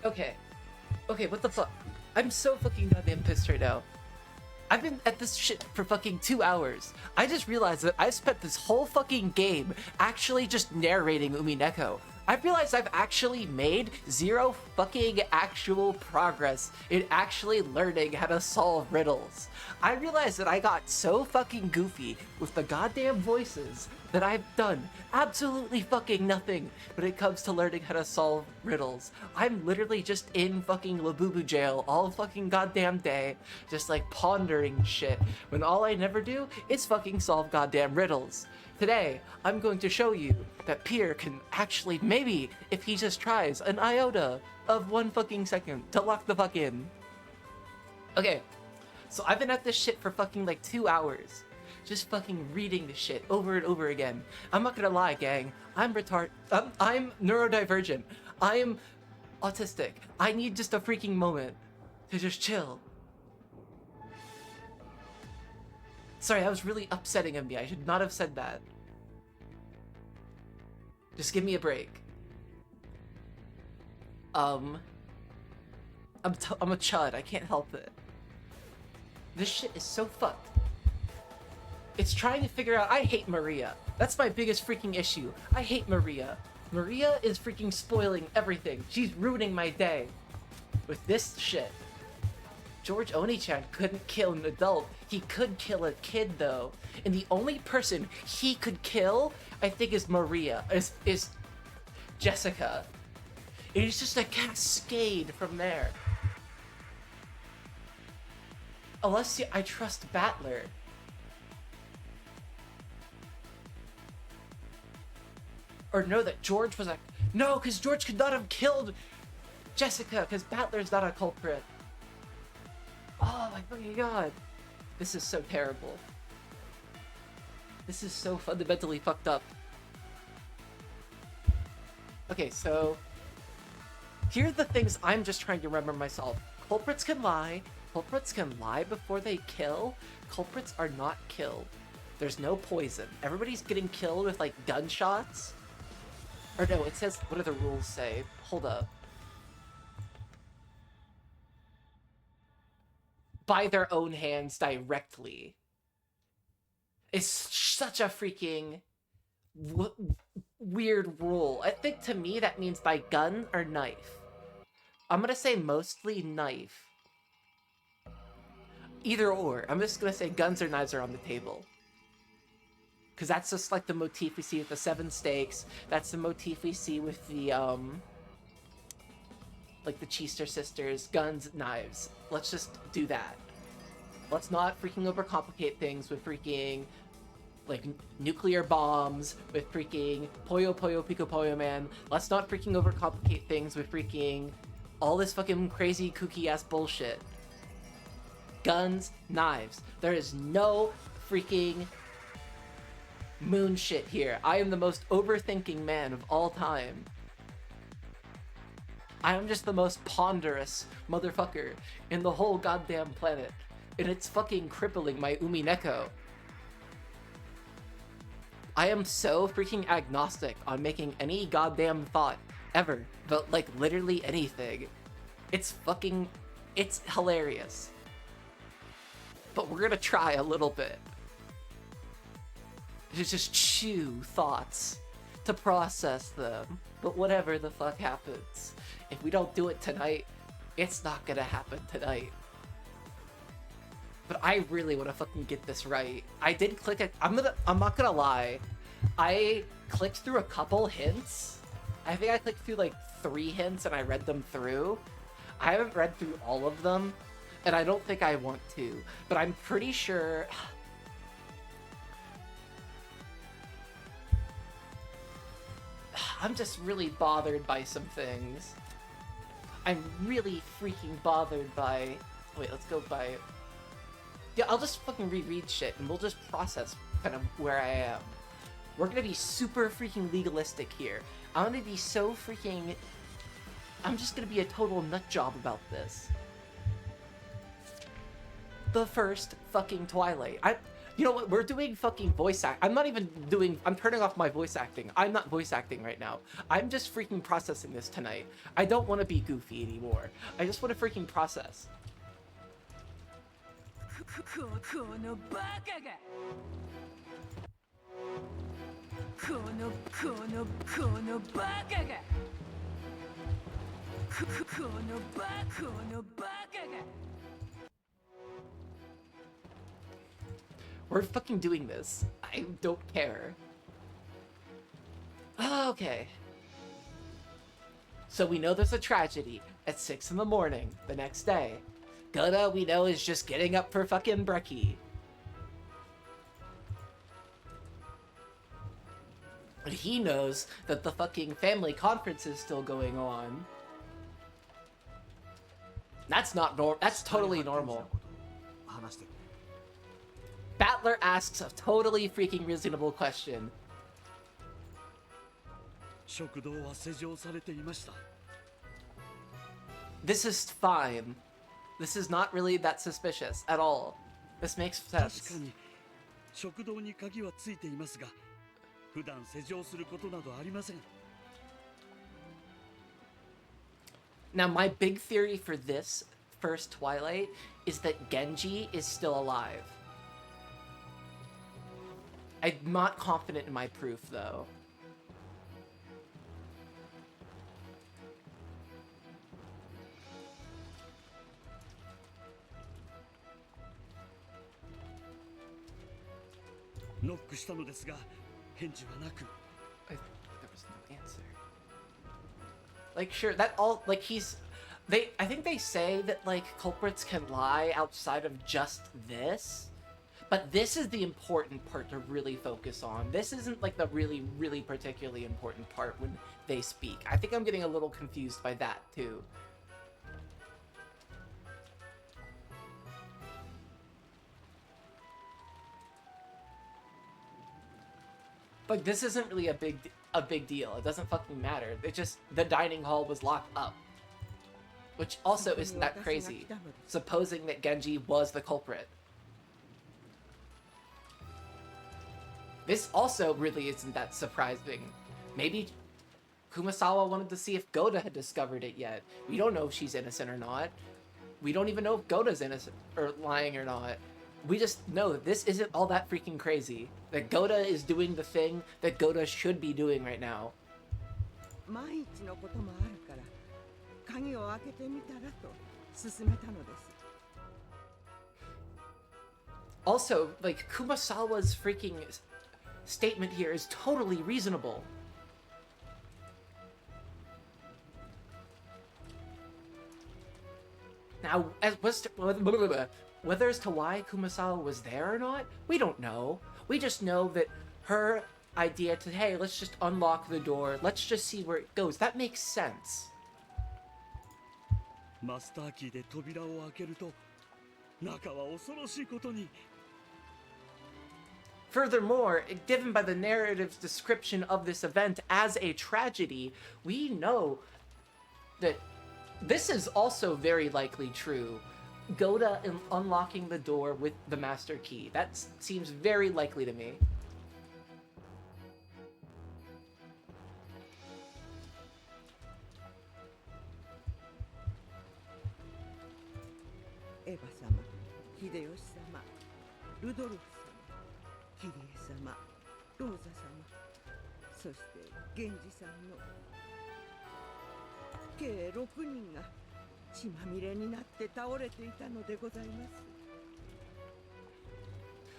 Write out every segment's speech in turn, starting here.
Okay. Okay, what the fuck? I'm so fucking goddamn pissed right now. I've been at this shit for fucking 2 hours. I just realized that I've spent this whole fucking game actually just narrating Umineko. I realized I've actually made zero fucking actual progress in actually learning how to solve riddles. I realized that I got so fucking goofy with the goddamn voices that I've done absolutely fucking nothing when it comes to learning how to solve riddles. I'm literally just in fucking Labubu jail all fucking goddamn day, just like pondering shit, when all I never do is fucking solve goddamn riddles. Today, I'm going to show you that Pier can actually, maybe, if he just tries an iota of 1 fucking second to lock the fuck in. Okay, so I've been at this shit for fucking like 2 hours. Just fucking reading the shit over and over again. I'm not gonna lie, gang. I'm neurodivergent. I am autistic. I need just a freaking moment to just chill. Sorry, that was really upsetting of me. I should not have said that. Just give me a break. I'm a chud. I can't help it. This shit is so fucked. It's trying to figure out. I hate Maria. That's my biggest freaking issue. I hate Maria. Maria is freaking spoiling everything. She's ruining my day with this shit. George Oni-chan couldn't kill an adult. He could kill a kid though. And the only person he could kill, I think, is Maria. Is Jessica. It is just a cascade from there. Unless I trust Battler. Or know that George was like, no, because George could not have killed Jessica, because Battler's not a culprit. Oh my fucking god. This is so terrible. This is so fundamentally fucked up. Okay, so here are the things I'm just trying to remember myself. Culprits can lie. Culprits can lie before they kill. Culprits are not killed. There's no poison. Everybody's getting killed with like gunshots. Or no, it says, what do the rules say? Hold up. By their own hands directly. It's such a freaking weird rule. I think to me that means by gun or knife. I'm gonna say mostly knife. Either or. I'm just gonna say guns or knives are on the table. Because that's just like the motif we see with the 7 stakes. That's the motif we see with the, like the Cheester sisters. Guns, knives. Let's just do that. Let's not freaking overcomplicate things with freaking, like, nuclear bombs, with freaking Poyo Poyo Pico Poyo Man. Let's not freaking overcomplicate things with freaking all this fucking crazy kooky-ass bullshit. Guns, knives. There is no freaking moon shit here. I am the most overthinking man of all time. I am just the most ponderous motherfucker in the whole goddamn planet. And it's fucking crippling my Umineko. I am so freaking agnostic on making any goddamn thought ever. But like literally anything. It's hilarious. But we're gonna try a little bit. To just chew thoughts, to process them. But whatever the fuck happens, if we don't do it tonight, it's not gonna happen tonight. But I really want to fucking get this right. I did click it. I'm not gonna lie. I clicked through a couple hints. I think I clicked through like 3 hints and I read them through. I haven't read through all of them, and I don't think I want to. But I'm pretty sure. I'm just really bothered by some things. I'm really freaking bothered by... Wait, let's go by... Yeah, I'll just fucking reread shit, and we'll just process kind of where I am. We're gonna be super freaking legalistic here. I'm gonna be so freaking... I'm just gonna be a total nut job about this. The first fucking Twilight. You know what? We're doing fucking voice act. I'm not even doing. I'm turning off my voice acting. I'm not voice acting right now. I'm just freaking processing this tonight. I don't want to be goofy anymore. I just want to freaking process. We're fucking doing this. I don't care. Okay. So we know there's a tragedy at 6 in the morning the next day. Goda, we know, is just getting up for fucking brekkie. But he knows that the fucking family conference is still going on. That's not normal. That's totally normal. Battler asks a totally freaking reasonable question. This is fine. This is not really that suspicious at all. This makes sense. Now, my big theory for this first Twilight is that Genji is still alive. I'm not confident in my proof, though. There was no answer. Like, sure, that all, like, I think they say that, like, culprits can lie outside of just this, but this is the important part to really focus on. This isn't, like, the really, really particularly important part when they speak. I think I'm getting a little confused by that, too. Like, this isn't really a big deal. It doesn't fucking matter. It just, the dining hall was locked up. Which also isn't that crazy, supposing that Genji was the culprit. This also really isn't that surprising. Maybe Kumasawa wanted to see if Goda had discovered it yet. We don't know if she's innocent or not. We don't even know if Goda's innocent or lying or not. We just know that this isn't all that freaking crazy. That Goda is doing the thing that Goda should be doing right now. Also, like, Kumasawa's freaking statement here is totally reasonable. Now, whether as to why Kumasawa was there or not, we don't know. We just know that her idea to, hey, let's just unlock the door, let's just see where it goes, that makes sense. Furthermore, given by the narrative's description of this event as a tragedy, we know that this is also very likely true. Goda unlocking the door with the master key. That seems very likely to me. Eva-sama, Hideyoshi-sama, Rudolph-sama, Kirie-sama, Rosa-sama, そして源氏さんの計6人が血まみれになって倒れていたのでございます。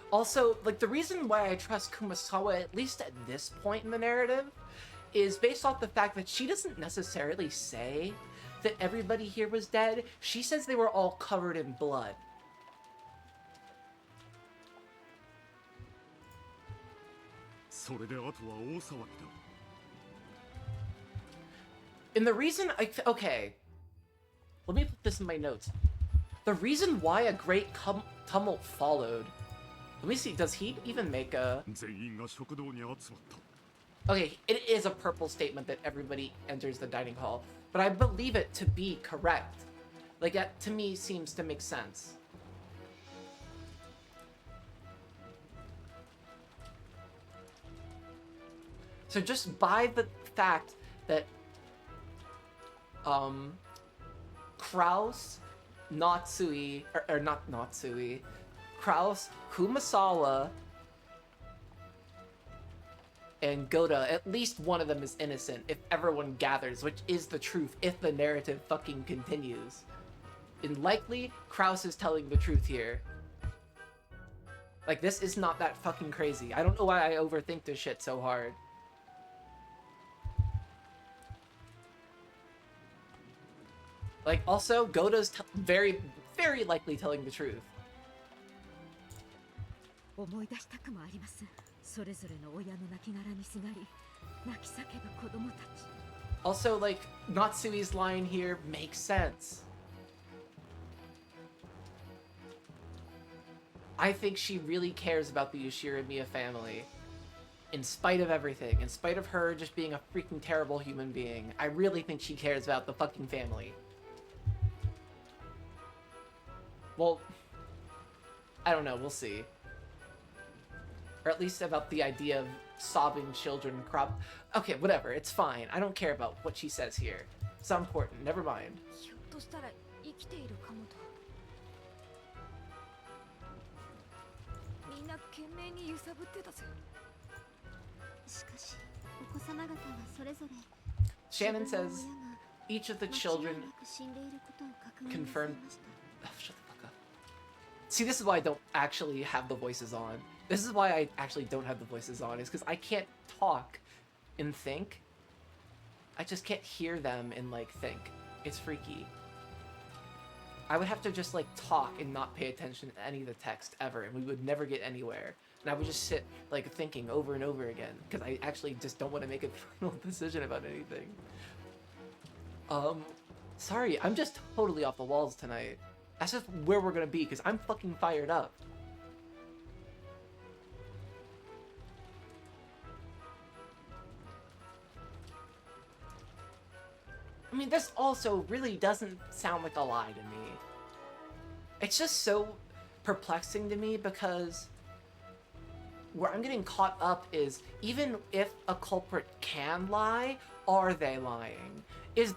Also, like, the reason why I trust Kumasawa, at least at this point in the narrative, is based off the fact that she doesn't necessarily say that everybody here was dead. She says they were all covered in blood. And the reason okay, let me put this in my notes. The reason why a great tumult followed. Let me see, does he even make a... Okay, it is a purple statement that everybody enters the dining hall, but I believe it to be correct. Like, that to me seems to make sense. So just by the fact that Kraus, Natsui, or not Natsui, Kraus, Kumasawa, and Goda, at least one of them is innocent if everyone gathers, which is the truth if the narrative fucking continues. And likely, Kraus is telling the truth here. Like, this is not that fucking crazy. I don't know why I overthink this shit so hard. Like, also, Goda's very, very likely telling the truth. 思い出したくもあります。それぞれの親の亡骸にすがり、泣き叫ぶ子供たち。Also, like, Natsui's line here makes sense. I think she really cares about the Yoshiramiya family. In spite of everything, in spite of her just being a freaking terrible human being, I really think she cares about the fucking family. Well, I don't know, we'll see. Or at least about the idea of sobbing children crop. Okay, whatever, it's fine. I don't care about what she says here. It's not important, never mind. ひょっとしたら生きているかもと。みんな懸命に揺さぶってたぜ。しかし、お子様方はそれぞれ Shannon says each of the 間違い children なく死んでいることを確認 confirmed. なさいました。 Oh, shut the fuck up. See, this is why I don't actually have the voices on. This is why I actually don't have the voices on, is because I can't talk and think. I just can't hear them and, like, think. It's freaky. I would have to just, like, talk and not pay attention to any of the text ever, and we would never get anywhere. And I would just sit, like, thinking over and over again, because I actually just don't want to make a final decision about anything. Sorry, I'm just totally off the walls tonight. That's just where we're gonna be, because I'm fucking fired up. I mean, this also really doesn't sound like a lie to me. It's just so perplexing to me because where I'm getting caught up is even if a culprit can lie, are they lying?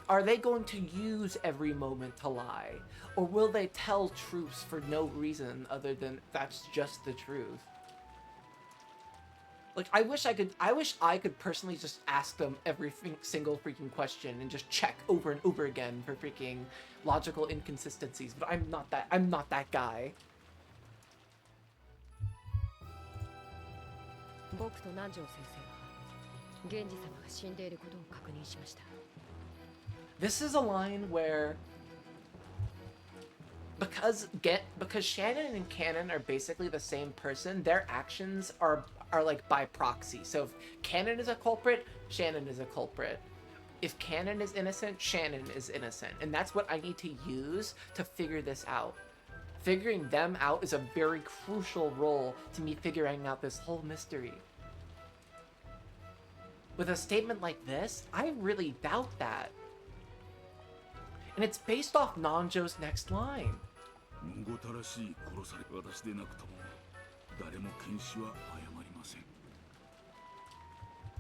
Are they going to use every moment to lie? Or will they tell truths for no reason other than that's just the truth? Like, I wish I could personally just ask them every single freaking question and just check over and over again for freaking logical inconsistencies, but I'm not that guy. 僕と南條先生は源氏様が死んでいることを確認しました。 This is a line where because Shannon and Cannon are basically the same person, their actions are like by proxy. So if Cannon is a culprit, Shannon is a culprit. If Cannon is innocent, Shannon is innocent. And that's what I need to use to figure this out. Figuring them out is a very crucial role to me figuring out this whole mystery. With a statement like this, I really doubt that. And it's based off Nanjo's next line.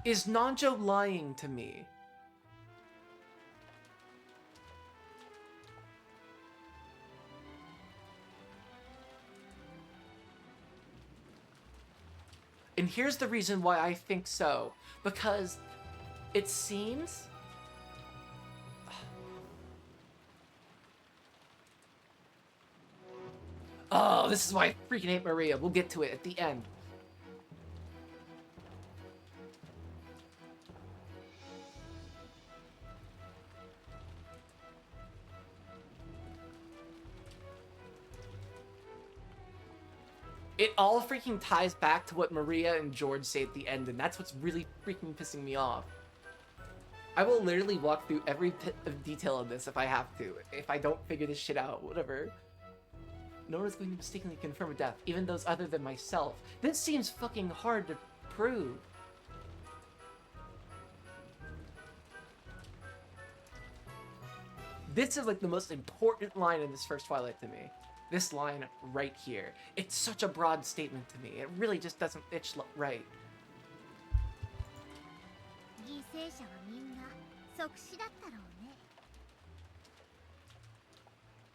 Is Nanjo lying to me? And here's the reason why I think so. Because it seems... Oh, this is why I freaking hate Maria. We'll get to it at the end. It all freaking ties back to what Maria and George say at the end, and that's what's really freaking pissing me off. I will literally walk through every bit of detail of this if I have to. If I don't figure this shit out, whatever. No one is going to mistakenly confirm a death, even those other than myself. This seems fucking hard to prove. This is like the most important line in this first Twilight to me. This line right here. It's such a broad statement to me. It really just doesn't itch right. 犠牲者はみんな即死だったろうね。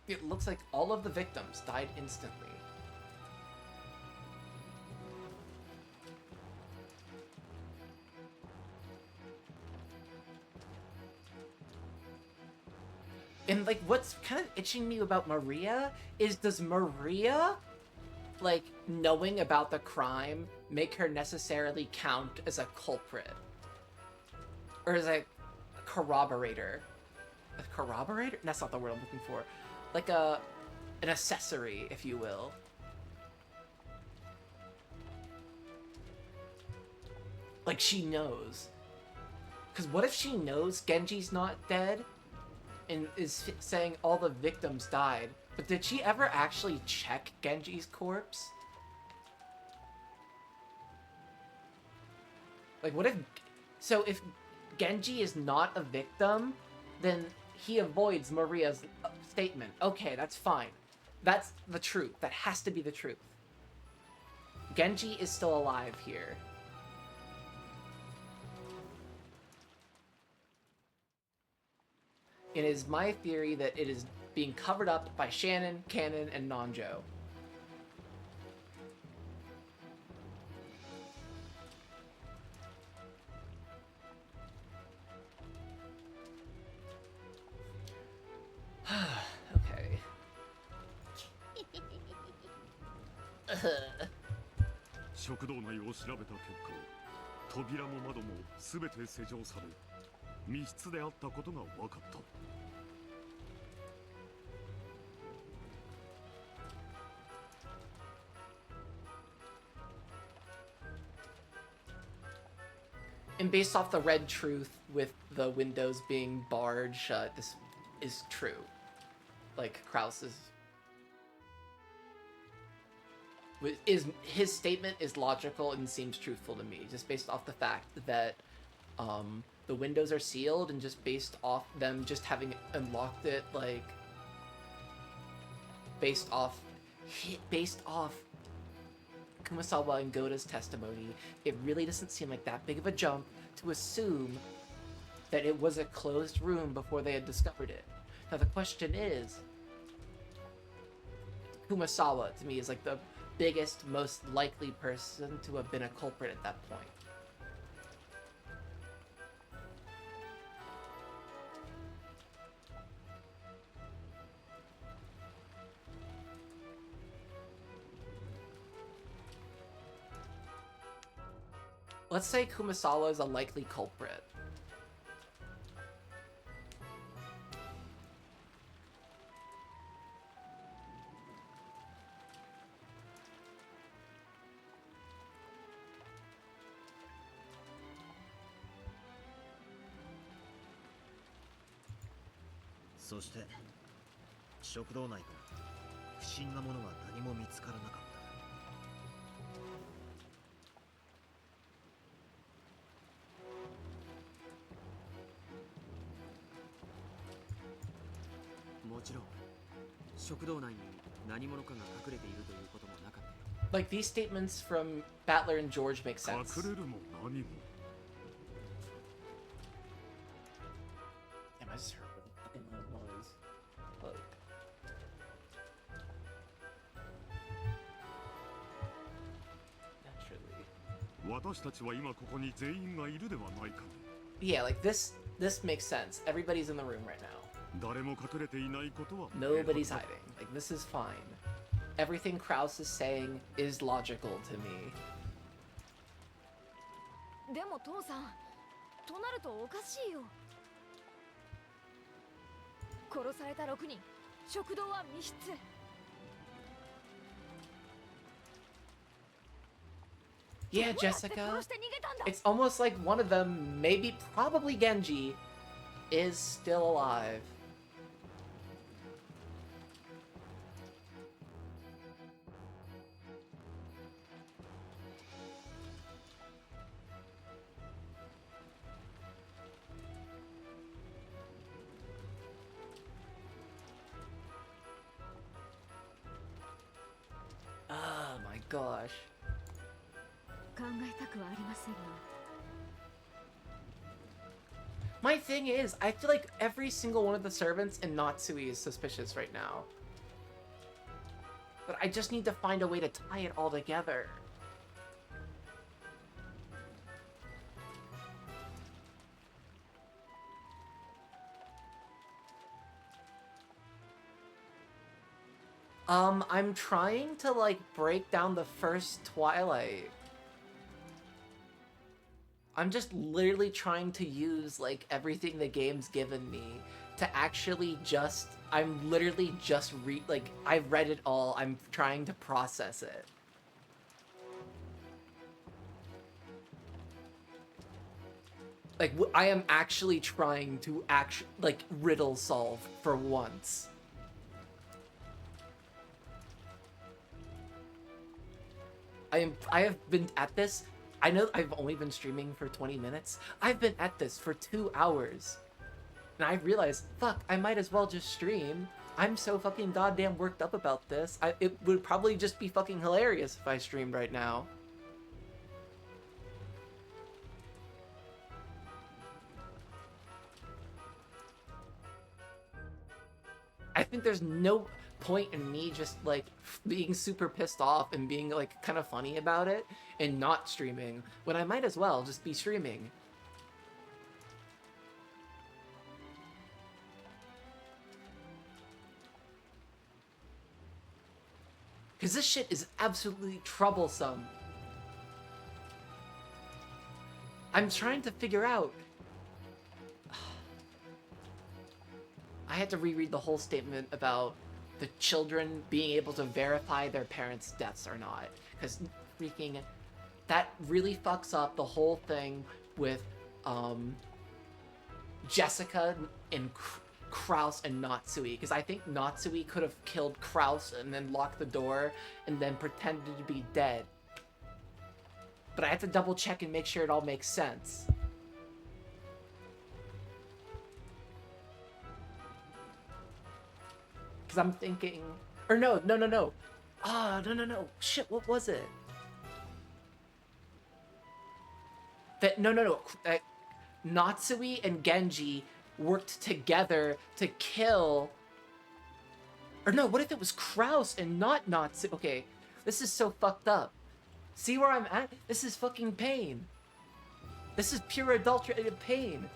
It looks like all of the victims died instantly. And like what's kind of itching me about Maria is, does Maria, like, knowing about the crime make her necessarily count as a culprit? Or as a corroborator? A corroborator? That's not the word I'm looking for. Like an accessory, if you will. Like she knows. Because what if she knows Genji's not dead and is saying all the victims died, but did she ever actually check Genji's corpse? Like what if... So if Genji is not a victim, then he avoids Maria's statement. Okay, that's fine. That's the truth. That has to be the truth. Genji is still alive here. It is my theory that it is being covered up by Shannon, Cannon, and Nanjo. Okay. 食堂内を調べた結果、扉も窓も全て施錠され、密室であったことが分かった。And based off the red truth with the windows being barred shut, this is true. Like Krause's his statement is logical and seems truthful to me, just based off the fact that the windows are sealed, and just based off them just having unlocked it, like based off Kumasawa and Goda's testimony, it really doesn't seem like that big of a jump to assume that it was a closed room before they had discovered it. Now the question is, Kumasawa to me is like the biggest, most likely person to have been a culprit at that point. Let's say Kumasawa is a likely culprit. So, そして食堂内から不審なものは何も見つからなかった。もちろん食堂内に何者かが隠れているということもなかったよ。Like, these statements from Battler and George make sense. 隠れるも何も。 Damn, I just heard a fucking loud noise. Look. Naturally. 私たちは今ここに全員がいるではないか。 Yeah, like this makes sense. Everybody's in the room right now. 誰も隠れていないことは。 Nobody's hiding. Like, this is fine. Everything Krause is saying is logical to me. でも父さん、となるとおかしいよ。殺された6人、食堂は密室。Yeah, Jessica. It's almost like one of them, maybe, probably Genji, is still alive. Oh my gosh. 考えたくはありませんが、My thing is, I feel like every single one of the servants in Natsui is suspicious right now. But I just need to find a way to tie it all together. I'm trying to, like, break down the first Twilight. I'm just literally trying to use, like, everything the game's given me to actually just... I'm literally just I've read it all. I'm trying to process it. Like, I am actually trying to riddle solve for once. I have been at this. I know I've only been streaming for 20 minutes. I've been at this for 2 hours. And I realized, fuck, I might as well just stream. I'm so fucking goddamn worked up about this. It would probably just be fucking hilarious if I streamed right now. I think there's no point in me just, like, being super pissed off and being, like, kind of funny about it and not streaming, when I might as well just be streaming. Because this shit is absolutely troublesome. I'm trying to figure out... I had to reread the whole statement about the children being able to verify their parents' deaths or not. Because freaking... That really fucks up the whole thing with, Jessica and Kraus and Natsui. Because I think Natsui could have killed Kraus and then locked the door and then pretended to be dead. But I have to double check and make sure it all makes sense. Because I'm thinking... Or no. Ah, no. Shit, what was it? That, no. Natsui and Genji worked together to kill... Or no, what if it was Kraus and not Natsui? Okay, this is so fucked up. See where I'm at? This is fucking pain. This is pure adulterated pain.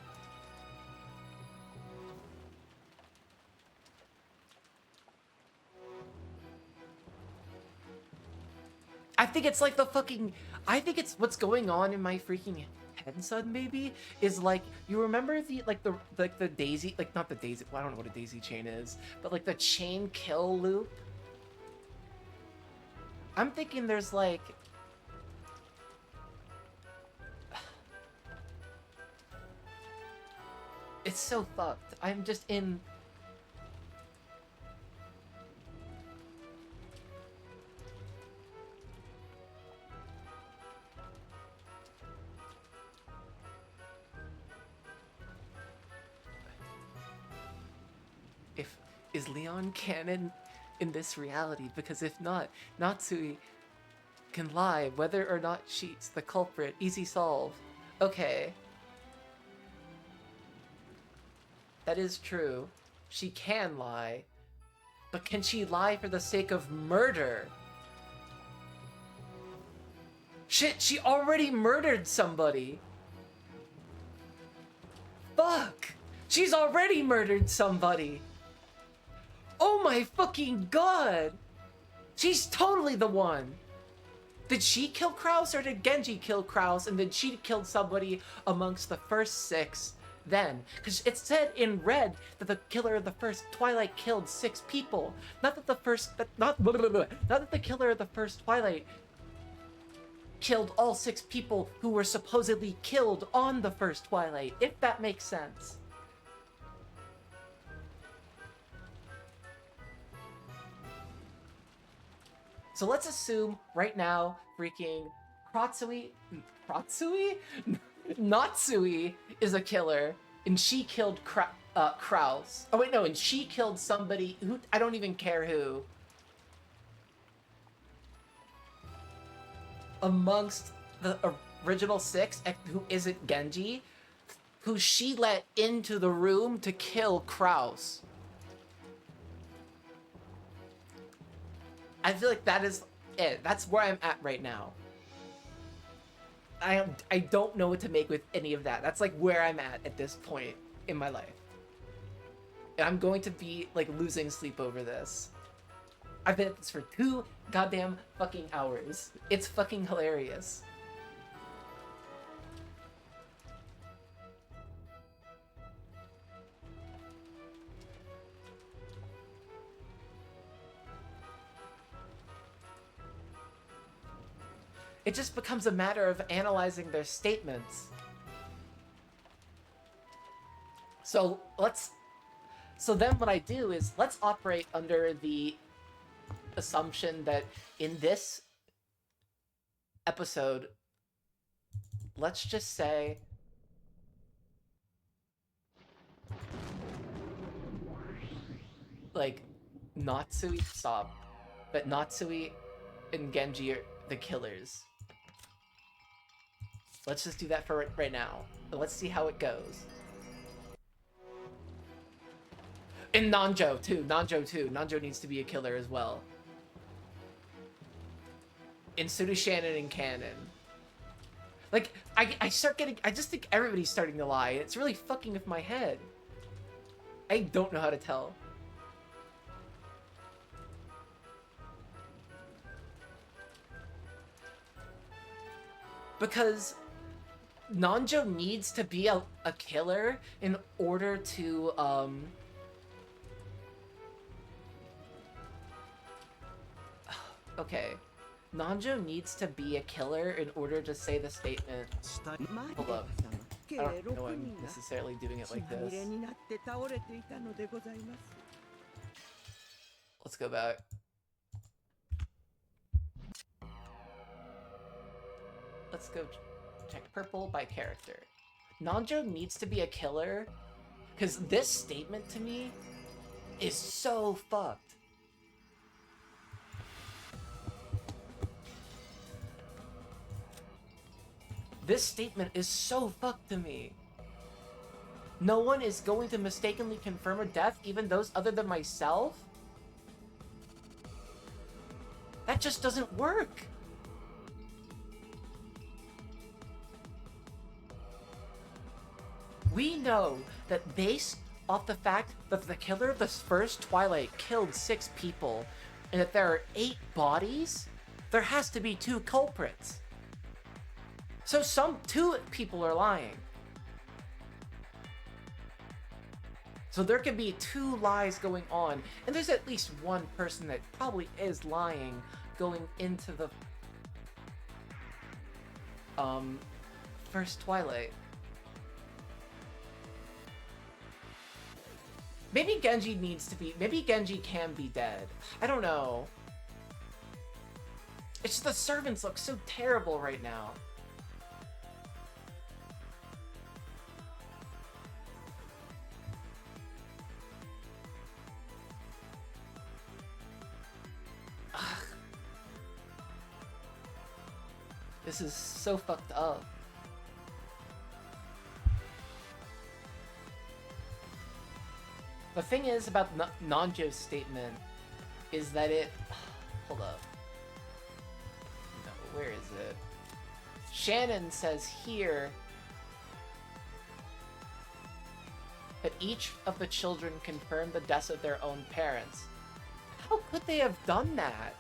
I think it's like the fucking... I think it's what's going on in my freaking head, son, maybe? Is like, you remember the, like the daisy... Like, not the daisy... Well, I don't know what a daisy chain is. But like the chain kill loop? I'm thinking there's like... It's so fucked. I'm just in... Is Leon canon in this reality? Because if not, Natsui can lie whether or not she's the culprit. Easy solve. Okay. That is true. She can lie. But can she lie for the sake of murder? Shit, she already murdered somebody. Fuck! She's already murdered somebody! Oh my fucking god! She's totally the one! Did she kill Kraus or did Genji kill Kraus and then she killed somebody amongst the first 6 then? Because it said in red that the killer of the first Twilight killed 6 people. Not that the first... Not that the killer of the first Twilight killed all 6 people who were supposedly killed on the first Twilight, if that makes sense. So let's assume right now, freaking Natsui is a killer, and she killed Kraus. Oh wait, no, and she killed somebody who, I don't even care who. Amongst the original 6, who isn't Genji, who she let into the room to kill Kraus. I feel like that is it. That's where I'm at right now. I don't know what to make with any of that. That's like where I'm at this point in my life. And I'm going to be like losing sleep over this. I've been at this for 2 goddamn fucking hours. It's fucking hilarious. It just becomes a matter of analyzing their statements. So then what I do is let's operate under the assumption that in this episode, let's just say like Natsui, stop, but Natsui and Genji are the killers. Let's just do that for right now. Let's see how it goes. And Nanjo too. Nanjo needs to be a killer as well. And so does Shannon and Cannon. Like, I just think everybody's starting to lie. It's really fucking with my head. I don't know how to tell. Because Nanjo needs to be a killer in order to, okay. Nanjo needs to be a killer in order to say the statement. Hold up. I don't know I'm necessarily doing it like this. Let's go back. Let's go check purple by character. Nanjo needs to be a killer because this statement to me is so fucked. This statement is so fucked to me. No one is going to mistakenly confirm a death, even those other than myself? That just doesn't work. We know that based off the fact that the killer of this first Twilight killed 6 people, and that there are 8 bodies, there has to be 2 culprits. So 2 people are lying. So there could be 2 lies going on, and there's at least 1 person that probably is lying going into the first Twilight. Maybe Genji can be dead. I don't know. It's just the servants look so terrible right now. Ugh. This is so fucked up. The thing is about Nanjo's statement is that it... Hold up. No, where is it? Shannon says here that each of the children confirmed the deaths of their own parents. How could they have done that?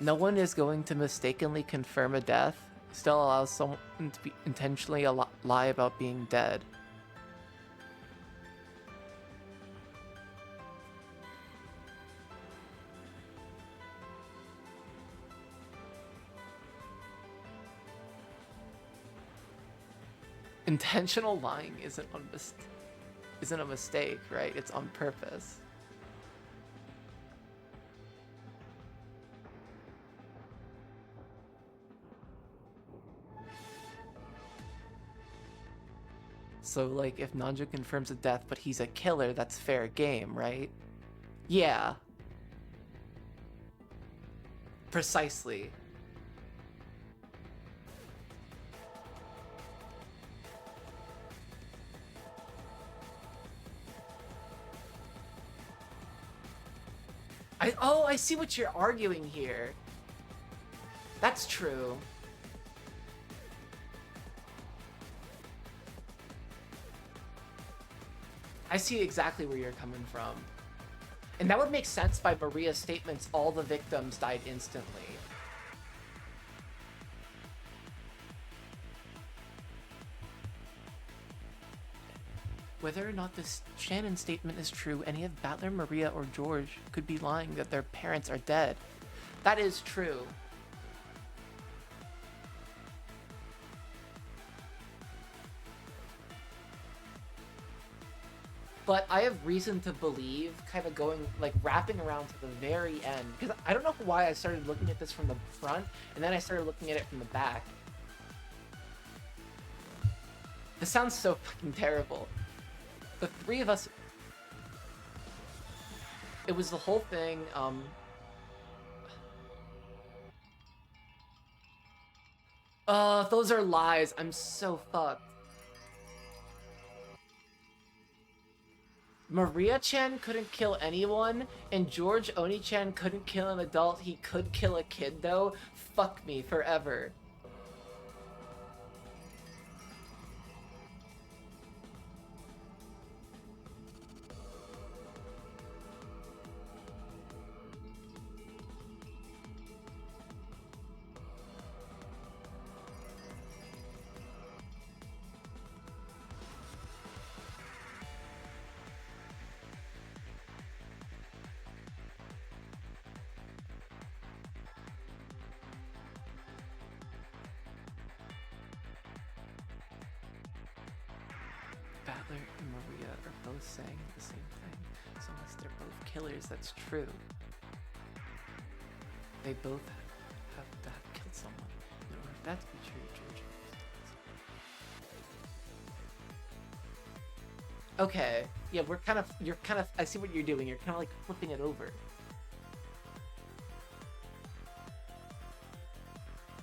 No one is going to mistakenly confirm a death. Still allows someone to be intentionally lie about being dead. Intentional lying isn't a mistake, right? It's on purpose. So, like, if Nanjo confirms a death, but he's a killer, that's fair game, right? Yeah. Precisely. I see what you're arguing here. That's true. I see exactly where you're coming from. And that would make sense by Maria's statements, all the victims died instantly. Whether or not this Shannon statement is true, any of Battler, Maria, or George could be lying that their parents are dead. That is true. But I have reason to believe, kind of going, like, wrapping around to the very end, because I don't know why I started looking at this from the front, and then I started looking at it from the back. This sounds so fucking terrible. The three of us... It was the whole thing, those are lies. I'm so fucked. Maria-chan couldn't kill anyone, and George Oni-chan couldn't kill an adult. He could kill a kid, though. Fuck me forever. Battler and Maria are both saying the same thing, so unless they're both killers, that's true. They both have to have killed someone. In order for that to be true, George. Okay, yeah, you're kind of, I see what you're doing, you're kind of like flipping it over.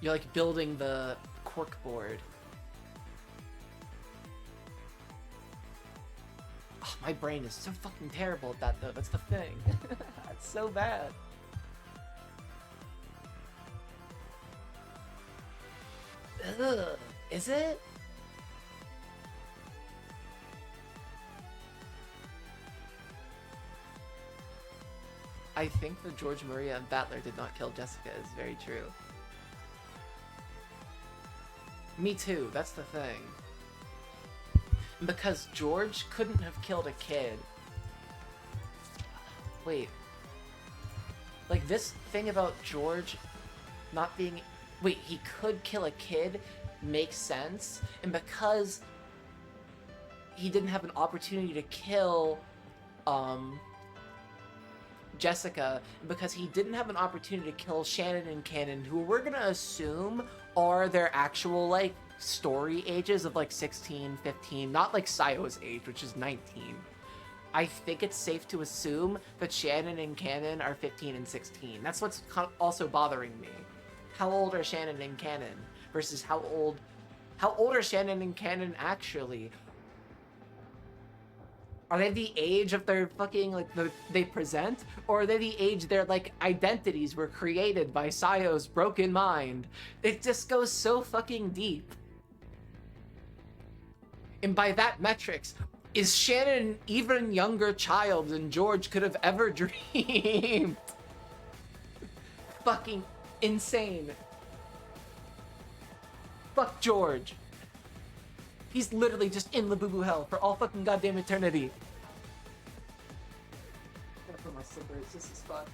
You're like building the cork board. Oh, my brain is so fucking terrible at that, though. That's the thing. It's so bad. Ugh. Is it? I think that George, Maria, and Battler did not kill Jessica is very true. Me too, that's the thing. Because George couldn't have killed a kid. Wait. Like, this thing about George not being... Wait, he could kill a kid makes sense. And because he didn't have an opportunity to kill, Jessica, and because he didn't have an opportunity to kill Shannon and Cannon, who we're gonna assume are their actual, like, story ages of, like, 16, 15, not like Sayo's age, which is 19. I think it's safe to assume that Shannon and Cannon are 15 and 16. That's what's also bothering me. How old are Shannon and Cannon versus how old are Shannon and Cannon actually? Are they the age of their fucking, like, they present? Or are they the age their, like, identities were created by Sayo's broken mind? It just goes so fucking deep. And by that metrics, is Shannon an even younger child than George could have ever dreamed? Fucking insane. Fuck George. He's literally just in Labubu hell for all fucking goddamn eternity. I'm gonna put my slippers, this is fun.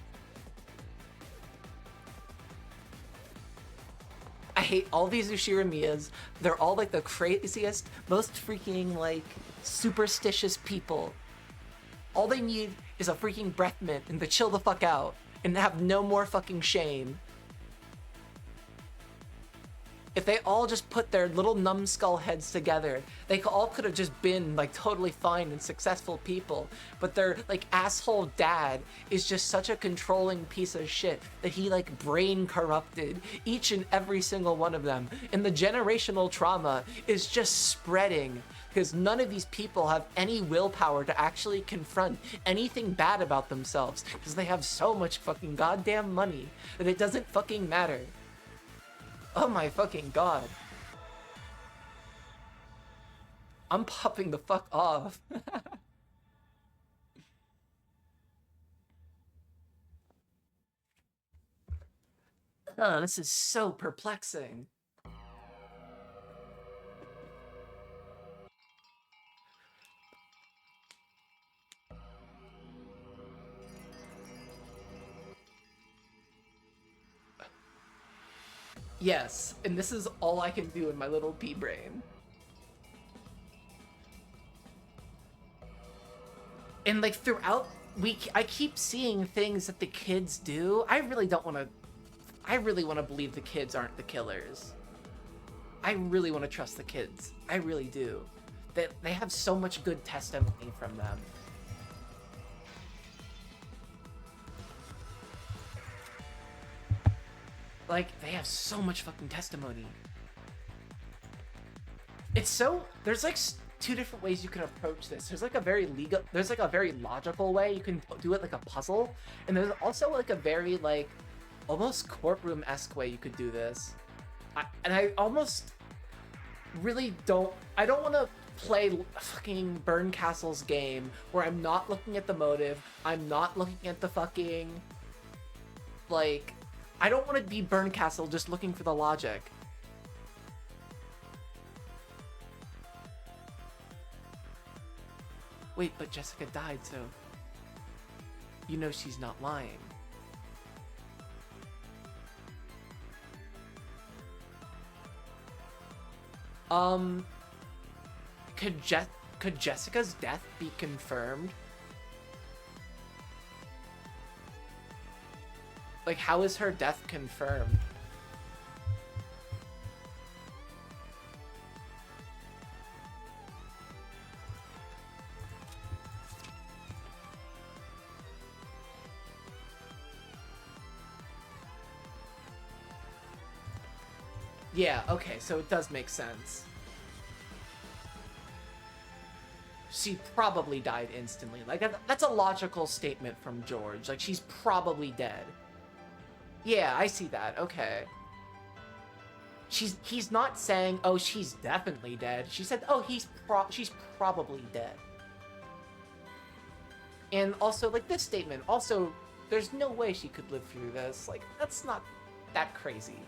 I hate all these Ushiramiyas. They're all like the craziest, most freaking, like, superstitious people. All they need is a freaking breath mint and to chill the fuck out and have no more fucking shame. If they all just put their little numbskull heads together, they all could have just been like totally fine and successful people. But their like asshole dad is just such a controlling piece of shit that he like brain corrupted each and every single one of them. And the generational trauma is just spreading because none of these people have any willpower to actually confront anything bad about themselves because they have so much fucking goddamn money that it doesn't fucking matter. Oh my fucking god. I'm popping the fuck off. Oh, this is so perplexing. Yes, and this is all I can do in my little pea brain. And like throughout I keep seeing things that the kids do. I really want to believe the kids aren't the killers. I really want to trust the kids. I really do. They have so much good testimony from them. Like, they have so much fucking testimony. It's so... There's like two different ways you can approach this. There's like a very logical way. You can do it like a puzzle. And there's also like a very like almost courtroom-esque way you could do this. I almost really don't... I don't want to play fucking Burncastle's game where I'm not looking at the motive. I'm not looking at the fucking... Like... I don't want to be Burncastle just looking for the logic. Wait, but Jessica died, so... You know she's not lying. Could Jessica's death be confirmed? Like, how is her death confirmed? Yeah, okay, so it does make sense. She probably died instantly. Like, that's a logical statement from George. Like, she's probably dead. Yeah, I see that. Okay. He's not saying, oh, she's definitely dead. She said, oh, she's probably dead. And also, like, this statement, also, there's no way she could live through this. Like, that's not that crazy.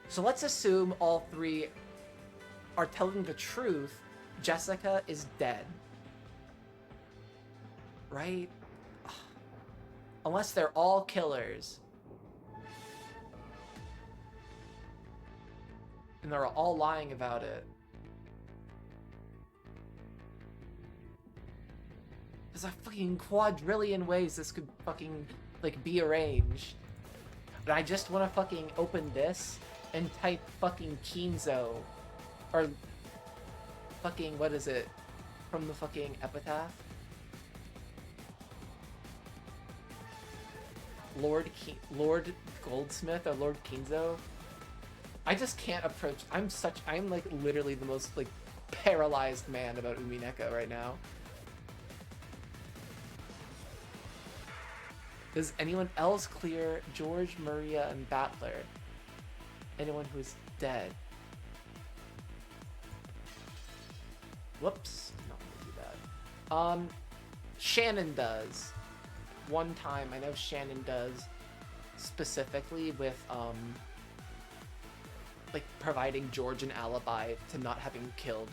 So let's assume all three are telling the truth. Jessica is dead. Right? Unless they're all killers. And they're all lying about it. There's a fucking quadrillion ways this could fucking, like, be arranged. But I just want to fucking open this and type fucking Kinzo. Or fucking, what is it? From the fucking epitaph? Lord Goldsmith or Lord Kinzo. I just can't approach. I'm like literally the most like paralyzed man about Umineko right now. Does anyone else clear George, Maria, and Battler? Anyone who is dead? Whoops, did not want to do that. Shannon does. One time, I know Shannon does, specifically with, like, providing George an alibi to not having killed,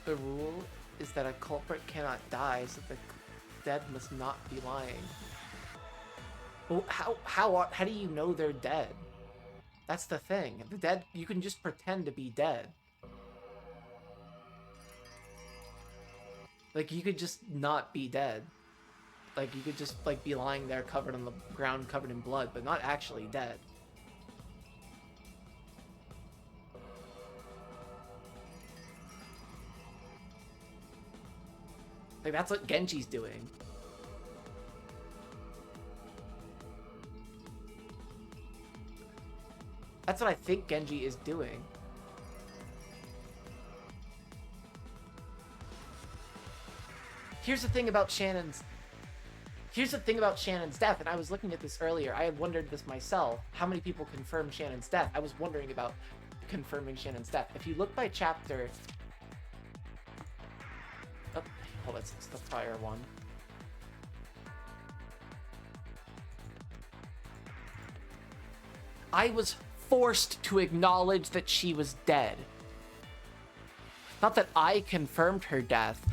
the rule is that a culprit cannot die, so the dead must not be lying. Well, how do you know they're dead? That's the thing. The dead, you can just pretend to be dead. Like, you could just not be dead. Like, you could just, like, be lying there covered on the ground, covered in blood, but not actually dead. Like, that's what Genji's doing. That's what I think Genji is doing. Here's the thing about Shannon's death, and I was looking at this earlier. I had wondered this myself. How many people confirmed Shannon's death? I was wondering about confirming Shannon's death. If you look by chapter... Oh, hold on, it's the prior one. I was forced to acknowledge that she was dead. Not that I confirmed her death,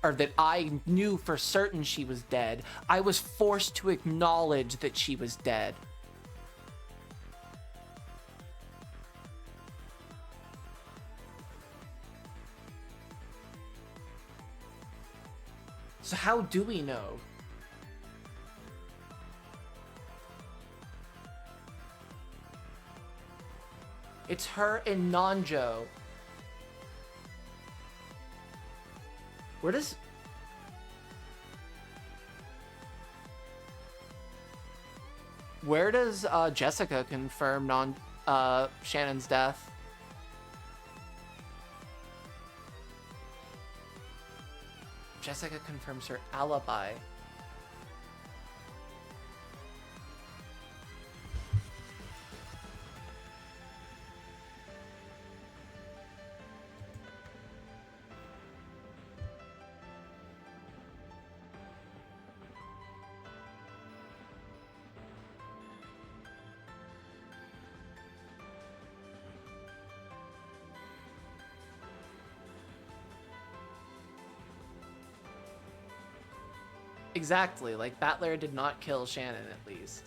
or that I knew for certain she was dead. I was forced to acknowledge that she was dead. So how do we know? It's her and Nanjo. Where does... Where does Jessica confirm Shannon's death? Jessica confirms her alibi. Exactly, like, Battler did not kill Shannon, at least.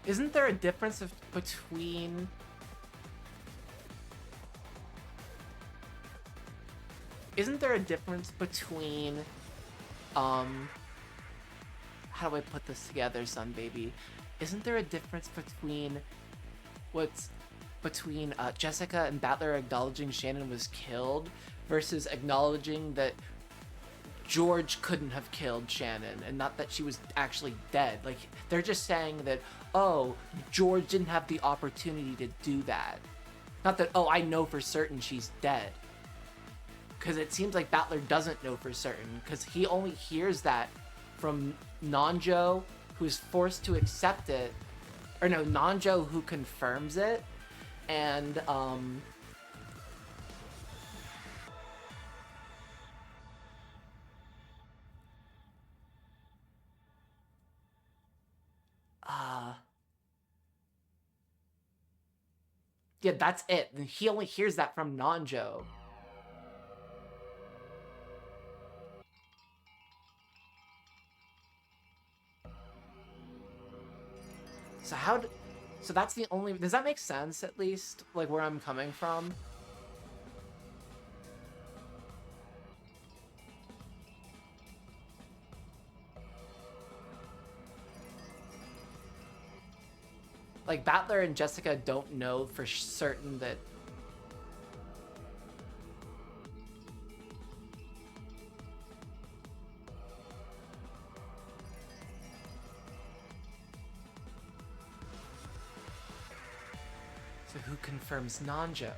Isn't there a difference between... Isn't there a difference between... How do I put this together, son baby? Isn't there a difference between... Between Jessica and Battler acknowledging Shannon was killed versus acknowledging that George couldn't have killed Shannon, and not that she was actually dead. Like, they're just saying that, oh, George didn't have the opportunity to do that. Not that, oh, I know for certain she's dead. Because it seems like Battler doesn't know for certain, because he only hears that from Nanjo, who's forced to accept it. Or no, Nanjo who confirms it, and, yeah, that's it. He only hears that from Nanjo. So that's the only... Does that make sense, at least? Like, where I'm coming from? Like, Battler and Jessica don't know for certain that... So who confirms Nanjo?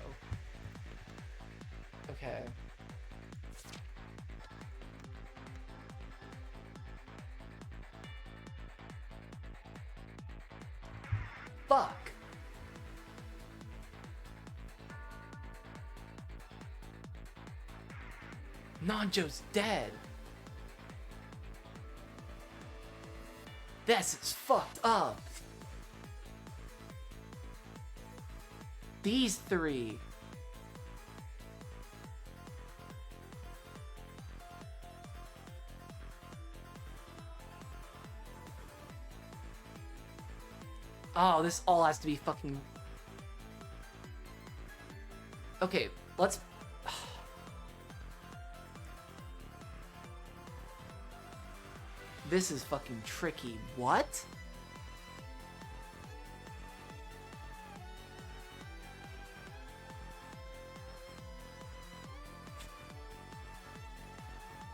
Okay. Nanjo's dead. This is fucked up. These three. Oh, this all has to be fucking... Okay, let's... This is fucking tricky. What?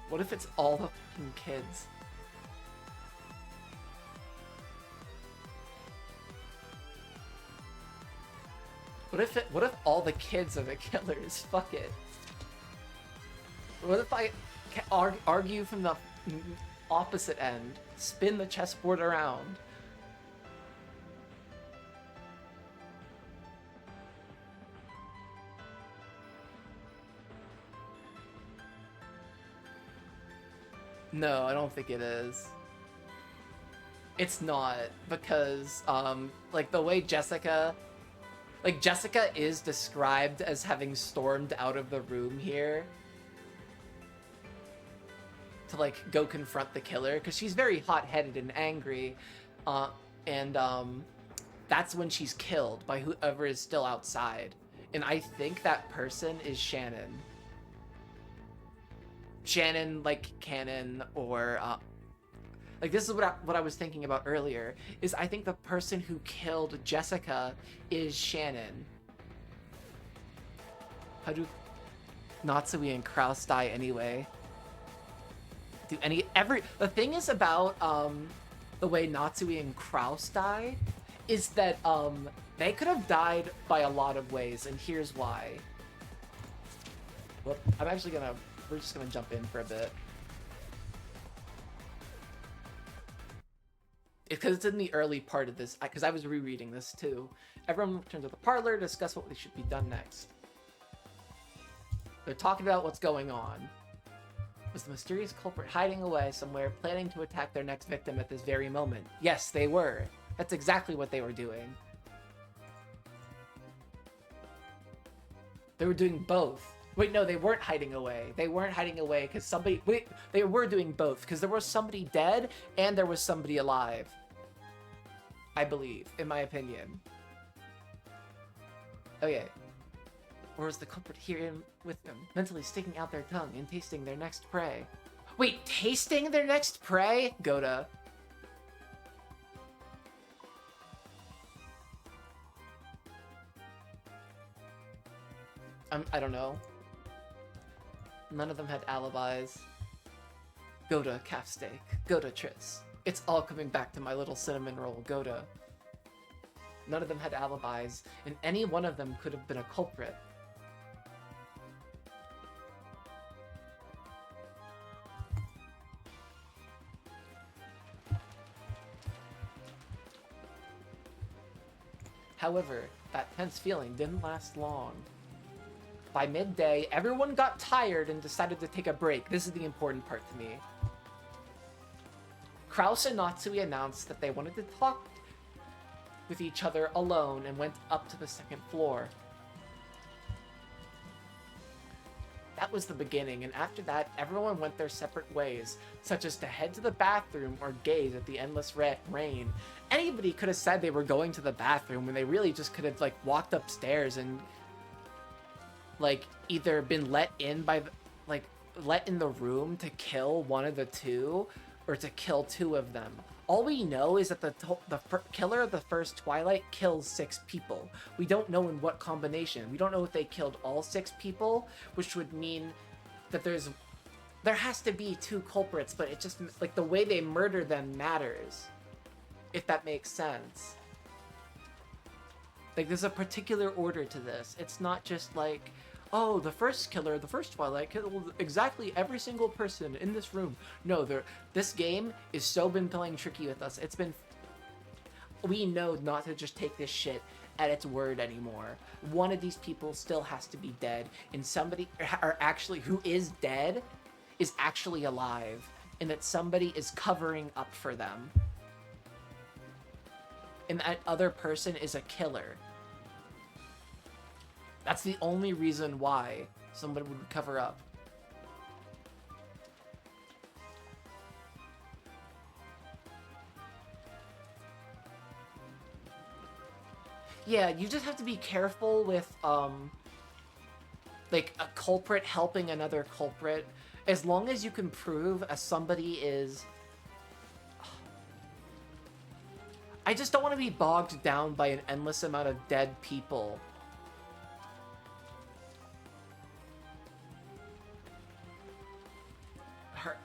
What if it's all the fucking kids? What if all the kids are the killers? Fuck it. What if I argue from the opposite end? Spin the chessboard around. No, I don't think it is. It's not, because, like, the way Jessica is described as having stormed out of the room here to, like, go confront the killer, because she's very hot-headed and angry, and that's when she's killed by whoever is still outside. And I think that person is Shannon. Shannon, like, Cannon, or, like, this is what I was thinking about earlier, is I think the person who killed Jessica is Shannon. How do Natsui and Kraus die anyway? The thing is about, the way Natsui and Kraus die, is that, they could have died by a lot of ways, and here's why. Well, we're just gonna jump in for a bit. Because it's in the early part of this, because I was rereading this too. Everyone returns to the parlor to discuss what should be done next. They're talking about what's going on. Was the mysterious culprit hiding away somewhere, planning to attack their next victim at this very moment? Yes, they were. That's exactly what they were doing. They were doing both. Wait, no, they weren't hiding away. They weren't hiding away because somebody... Wait, they were doing both because there was somebody dead and there was somebody alive. I believe, in my opinion. Okay. Or is the culprit here with them, mentally sticking out their tongue and tasting their next prey? Wait, tasting their next prey? Goda. I don't know. None of them had alibis. Goda, calf steak. Goda, Tris. It's all coming back to my little cinnamon roll, Goda. None of them had alibis, and any one of them could have been a culprit. However, that tense feeling didn't last long. By midday, everyone got tired and decided to take a break. This is the important part to me. Kraus and Natsui announced that they wanted to talk with each other alone and went up to the second floor. That was the beginning, and after that, everyone went their separate ways, such as to head to the bathroom or gaze at the endless rain. Anybody could have said they were going to the bathroom when they really just could have, like, walked upstairs and, like, either been let in by the, like, let in the room to kill one of the two, or to kill two of them. All we know is that the killer of the first Twilight kills 6 people. We don't know in what combination. We don't know if they killed all 6 people, which would mean that there has to be 2 culprits, but it just, like, the way they murder them matters, if that makes sense. Like, there's a particular order to this. It's not just like, oh, the first killer, the first Twilight, killed exactly every single person in this room. No, this game is so been playing tricky with us. We know not to just take this shit at its word anymore. One of these people still has to be dead, and somebody, or actually who is dead, is actually alive, and that somebody is covering up for them. And that other person is a killer. That's the only reason why somebody would cover up. Yeah, you just have to be careful with, like, a culprit helping another culprit. As long as you can prove somebody is... I just don't want to be bogged down by an endless amount of dead people.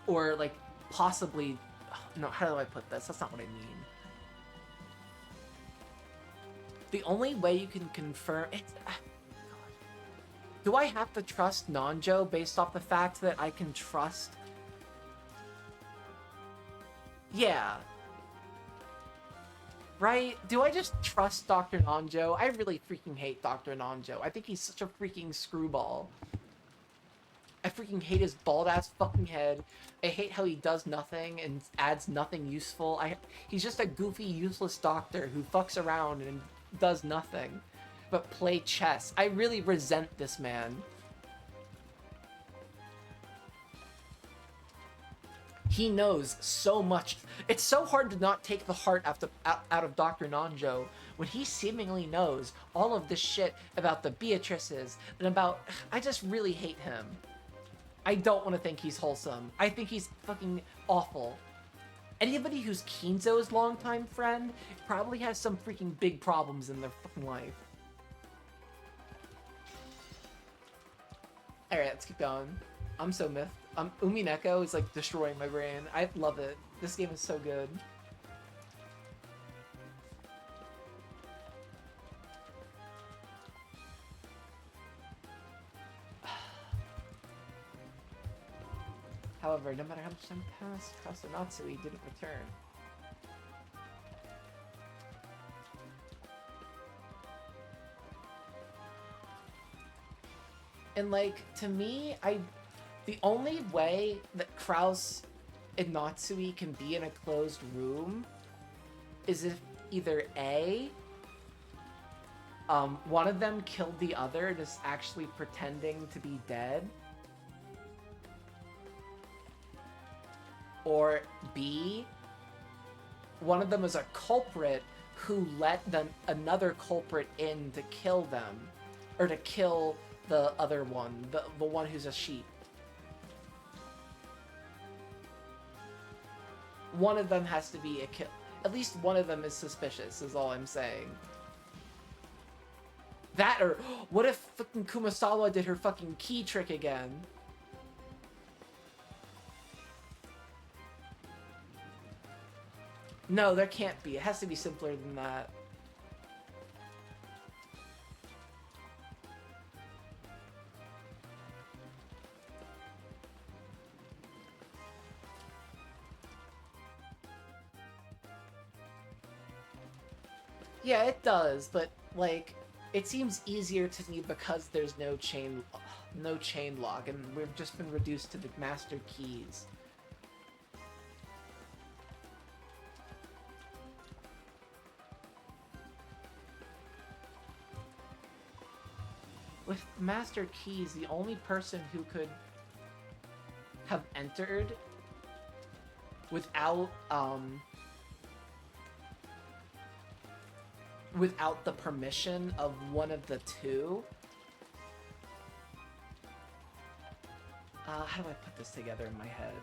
Or, like, possibly... No, how do I put this? That's not what I mean. The only way you can confirm... Do I have to trust Nanjo based off the fact that I can trust... Yeah. Right? Do I just trust Dr. Nanjo? I really freaking hate Dr. Nanjo. I think he's such a freaking screwball. I freaking hate his bald-ass fucking head. I hate how he does nothing and adds nothing useful. He's just a goofy, useless doctor who fucks around and does nothing but play chess. I really resent this man. He knows so much. It's so hard to not take the heart out of Dr. Nanjo when he seemingly knows all of this shit about the Beatrices and about... I just really hate him. I don't want to think he's wholesome. I think he's fucking awful. Anybody who's Kinzo's longtime friend probably has some freaking big problems in their fucking life. Alright, let's keep going. I'm so miffed. Umineko is like destroying my brain. I love it. This game is so good. However, no matter how much time passed, Kasunatsui didn't return. And like, to me, the only way that Kraus and Natsui can be in a closed room is if either A, one of them killed the other and is actually pretending to be dead, or B, one of them is a culprit who let another culprit in to kill them, or to kill the other one, the one who's a sheep. One of them has to be a kill. At least one of them is suspicious, is all I'm saying. That, or what if fucking Kumasawa did her fucking key trick again? No, there can't be. It has to be simpler than that. Yeah, it does, but, like, it seems easier to me because there's no chain lock, and we've just been reduced to the master keys. With master keys, the only person who could have entered without the permission of one of the two. How do I put this together in my head?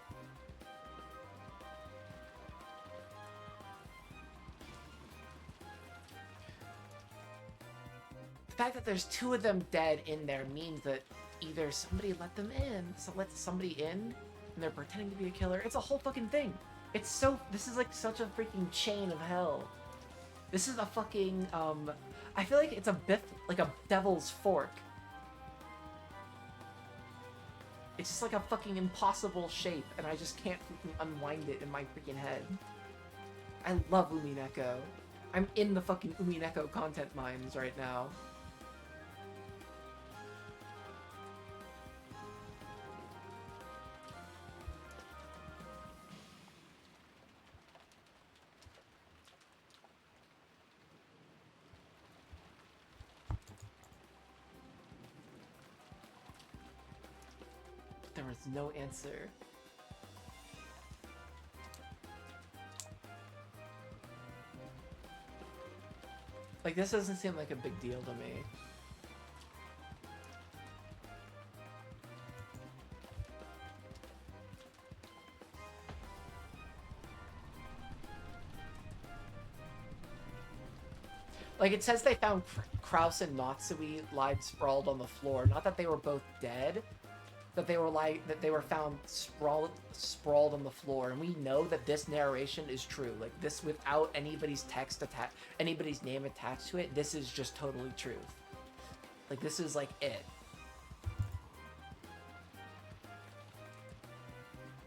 The fact that there's two of them dead in there means that either somebody let them in, let somebody in, and they're pretending to be a killer. It's a whole fucking thing. It's so, this is like such a freaking chain of hell. This is a fucking, I feel like it's like a devil's fork. It's just like a fucking impossible shape, and I just can't freaking unwind it in my freaking head. I love Umineko. I'm in the fucking Umineko content mines right now. There was no answer. Like, this doesn't seem like a big deal to me. Like, it says they found Kraus and Natsui lied sprawled on the floor. Not that they were both dead, that they were found sprawled on the floor. And we know that this narration is true. Like, this without anybody's anybody's name attached to it, this is just totally truth. Like, this is like it.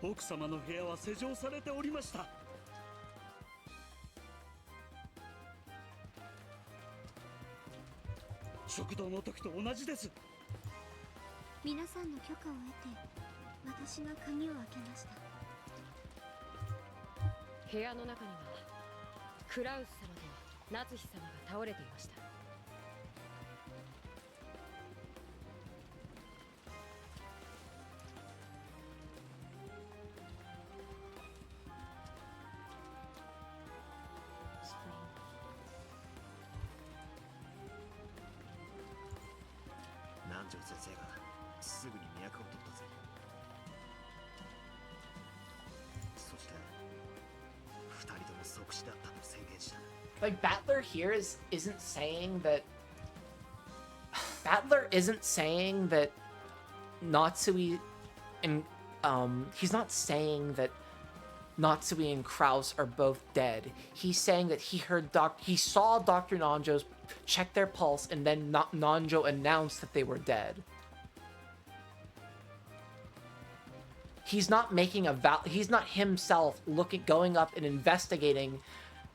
奥様の部屋は施錠されておりました。食堂の時と同じです。皆さんの許可を得て私が鍵を開けました。部屋の中にはクラウス様と夏日様が倒れていました。南條先生がすぐに脈を取ったぜ。そして二人とも即死だったと宣言した。 Like, Battler here isn't saying that Battler isn't saying that Natsui and he's not saying that Natsui and Kraus are both dead. He's saying that he saw Dr. Nanjo check their pulse and then Nanjo announced that they were dead. He's not making he's not himself going up and investigating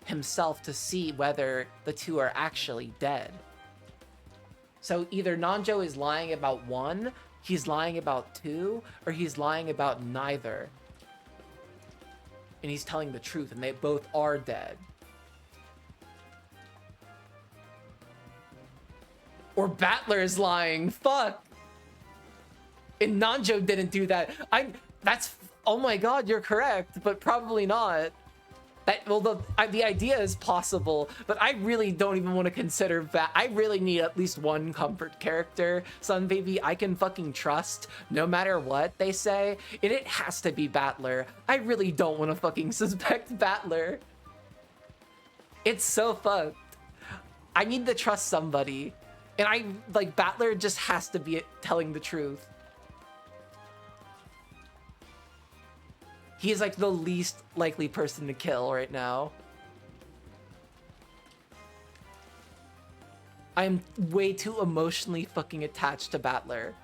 himself to see whether the two are actually dead. So either Nanjo is lying about one, he's lying about two, or he's lying about neither. And he's telling the truth, and they both are dead. Or Battler is lying. Fuck! And Nanjo didn't do that. Oh my god, you're correct, but probably not. The idea is possible, but I really don't even want to consider that. I really need at least one comfort character, Sun Baby, I can fucking trust, no matter what they say, and it has to be Battler. I really don't want to fucking suspect Battler. It's so fucked. I need to trust somebody, and Battler just has to be telling the truth. He is like the least likely person to kill right now. I'm way too emotionally fucking attached to Battler.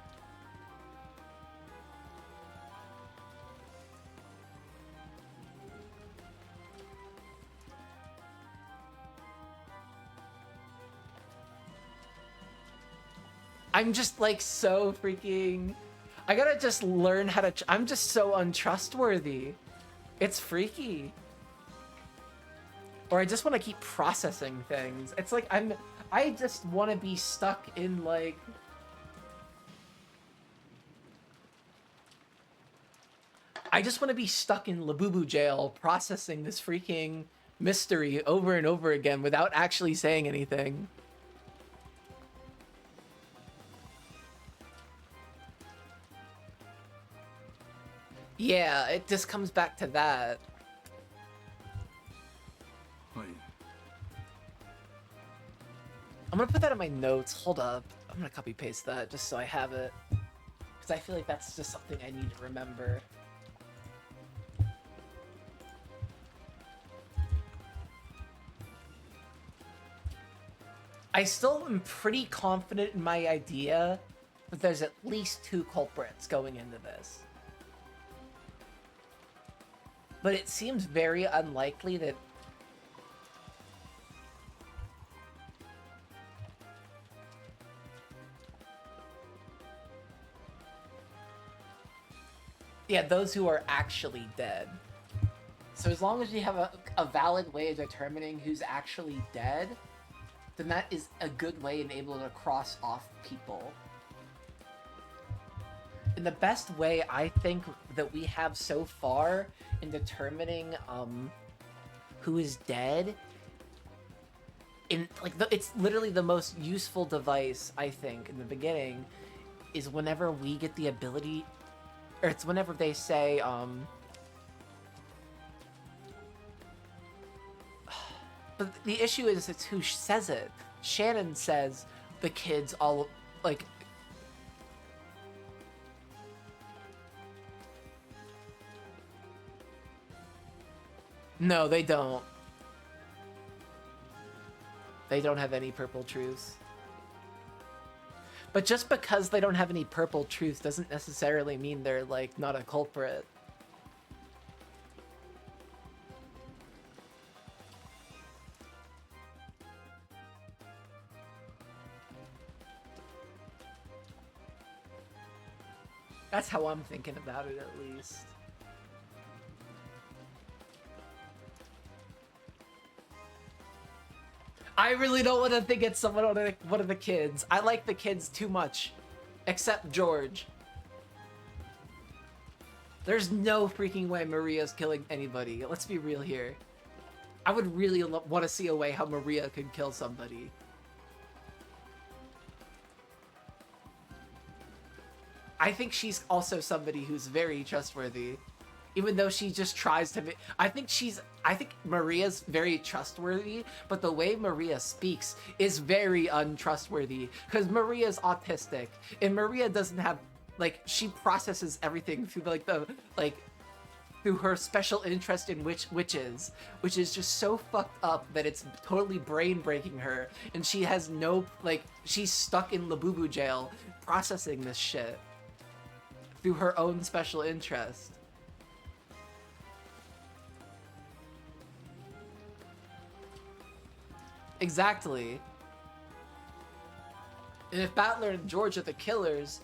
I'm just like so freaking... I gotta just learn how to... I'm just so untrustworthy. It's freaky. Or I just want to keep processing things. It's like I just want to be stuck in like... I just want to be stuck in Labubu jail processing this freaking mystery over and over again without actually saying anything. Yeah, it just comes back to that. I'm gonna put that in my notes. Hold up. I'm gonna copy paste that just so I have it. Because I feel like that's just something I need to remember. I still am pretty confident in my idea that there's at least 2 culprits going into this. But it seems very unlikely that... Yeah, those who are actually dead. So as long as you have a valid way of determining who's actually dead, then that is a good way and able to cross off people. And the best way I think that we have so far in determining who is dead, in like it's literally the most useful device I think in the beginning, is whenever we get the ability, or it's whenever they say but the issue is it's who says it. Shannon says the kids all like. No, they don't. They don't have any purple truths. But just because they don't have any purple truths doesn't necessarily mean they're, like, not a culprit. That's how I'm thinking about it, at least. I really don't want to think it's someone one of the kids. I like the kids too much. Except George. There's no freaking way Maria's killing anybody. Let's be real here. I would really want to see a way how Maria could kill somebody. I think she's also somebody who's very trustworthy. Even though she just tries to be... I think Maria's very trustworthy, but the way Maria speaks is very untrustworthy. Because Maria's autistic, and Maria doesn't have... Like, she processes everything through, through her special interest in witches, which is just so fucked up that it's totally brain-breaking her, and she has no... Like, she's stuck in Labubu jail processing this shit through her own special interest. Exactly. And if Battler and George are the killers,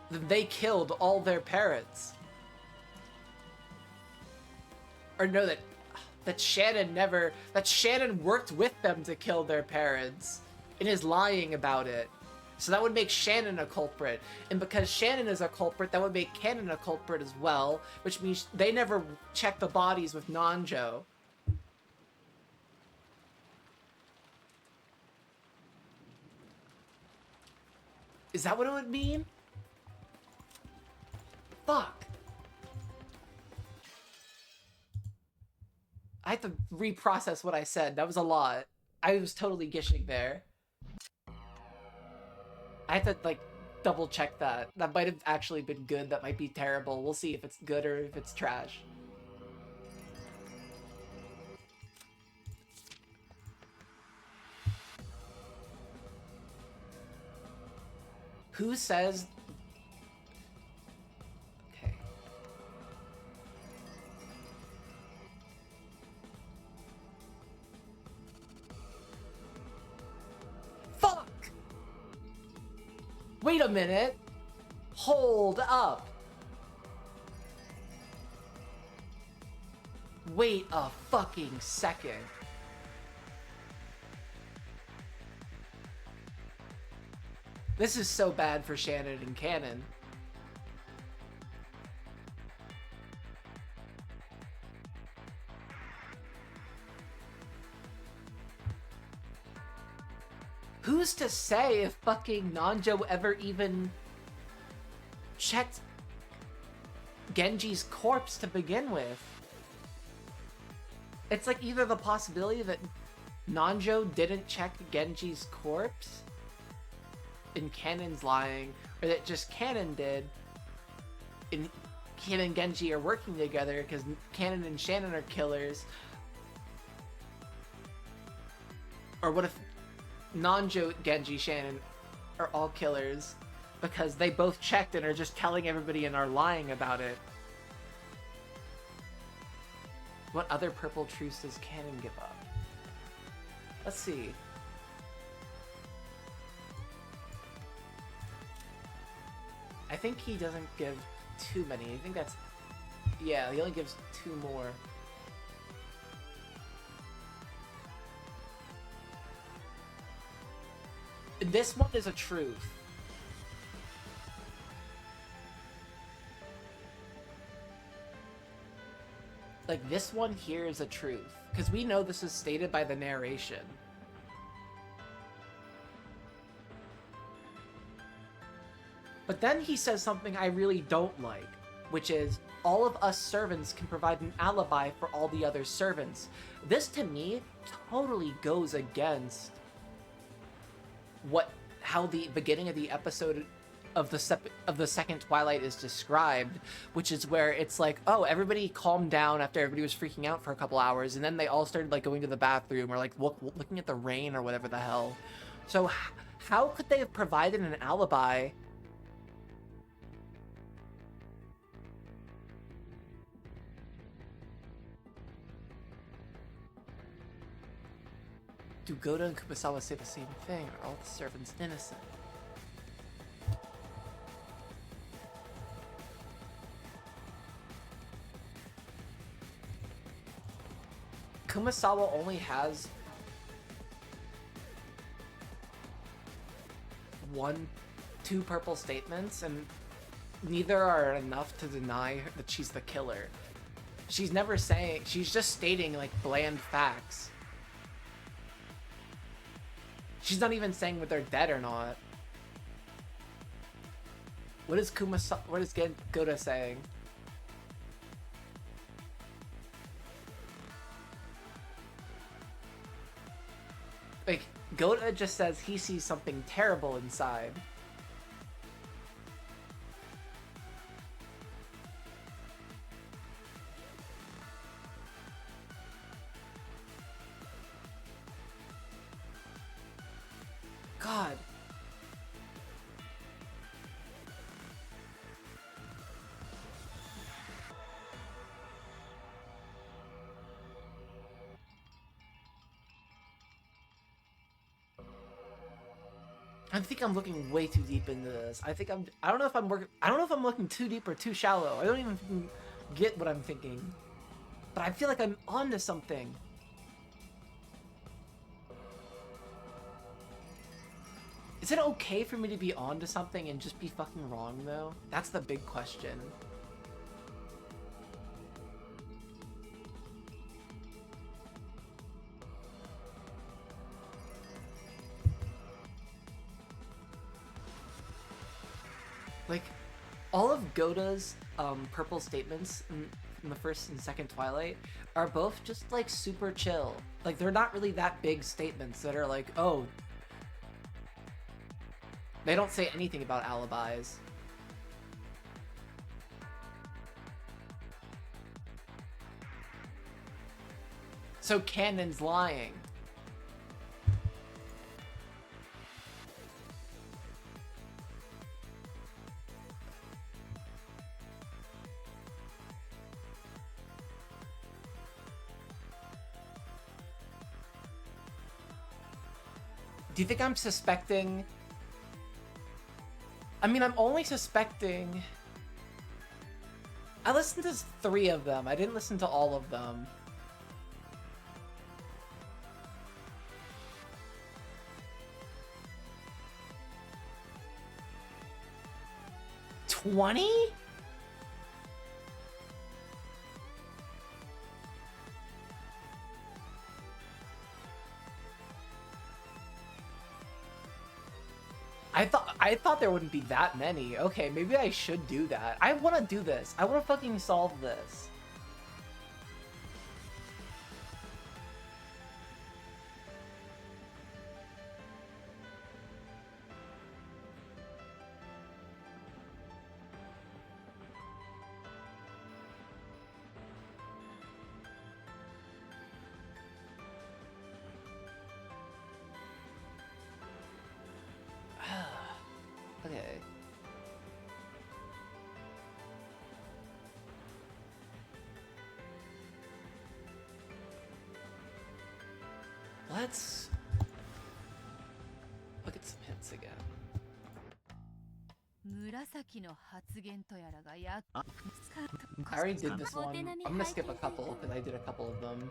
then they killed all their parents. Or no, that Shannon worked with them to kill their parents and is lying about it. So that would make Shannon a culprit. And because Shannon is a culprit, that would make Cannon a culprit as well, which means they never checked the bodies with Nanjo. Is that what it would mean? Fuck. I had to reprocess what I said. That was a lot. I was totally gishing there. I have to, like, double check that. That might have actually been good. That might be terrible. We'll see if it's good or if it's trash. Who says... Okay. Fuck! Wait a minute. Hold up. Wait a fucking second. This is so bad for Shannon and Cannon. Who's to say if fucking Nanjo ever even checked Genji's corpse to begin with? It's like either the possibility that Nanjo didn't check Genji's corpse and Cannon's lying, or that just Cannon did and Cannon and Genji are working together because Cannon and Shannon are killers. Or what if Nanjo, Genji, Shannon are all killers because they both checked and are just telling everybody and are lying about it? What other purple truths does Cannon give up? Let's see. think he doesn't give too many. I think that's... Yeah, he only gives 2 more. This one is a truth. Like, this one here is a truth. Because we know this is stated by the narration. But then he says something I really don't like, which is, all of us servants can provide an alibi for all the other servants. This, to me, totally goes against how the beginning of the episode of the second Twilight is described, which is where it's like, oh, everybody calmed down after everybody was freaking out for a couple hours, and then they all started like going to the bathroom or like looking at the rain or whatever the hell. So how could they have provided an alibi? Do Goda and Kumasawa say the same thing? Are all the servants innocent? Kumasawa only has 2 purple statements, and neither are enough to deny that she's the killer. She's never saying, she's just stating like bland facts. She's not even saying whether they're dead or not. What is Goda saying? Like, Goda just says he sees something terrible inside. God. I think I'm looking way too deep into this. I don't know if I'm looking too deep or too shallow. I don't even get what I'm thinking. But I feel like I'm onto something. Is it okay for me to be onto something and just be fucking wrong, though? That's the big question. Like, all of Goda's purple statements in the first and second Twilight are both just, like, super chill. Like, they're not really that big statements that are like, oh... They don't say anything about alibis. So Canon's lying. Do you think I'm suspecting... I mean, I'm only suspecting... I listened to 3 of them. I didn't listen to all of them. $20? I thought there wouldn't be that many. Okay, maybe I should do that. I want to do this. I want to fucking solve this. Okay. Let's look at some hints again. 村紫の発言とやらがやっ I already did this one. I'm gonna skip a couple because I did a couple of them.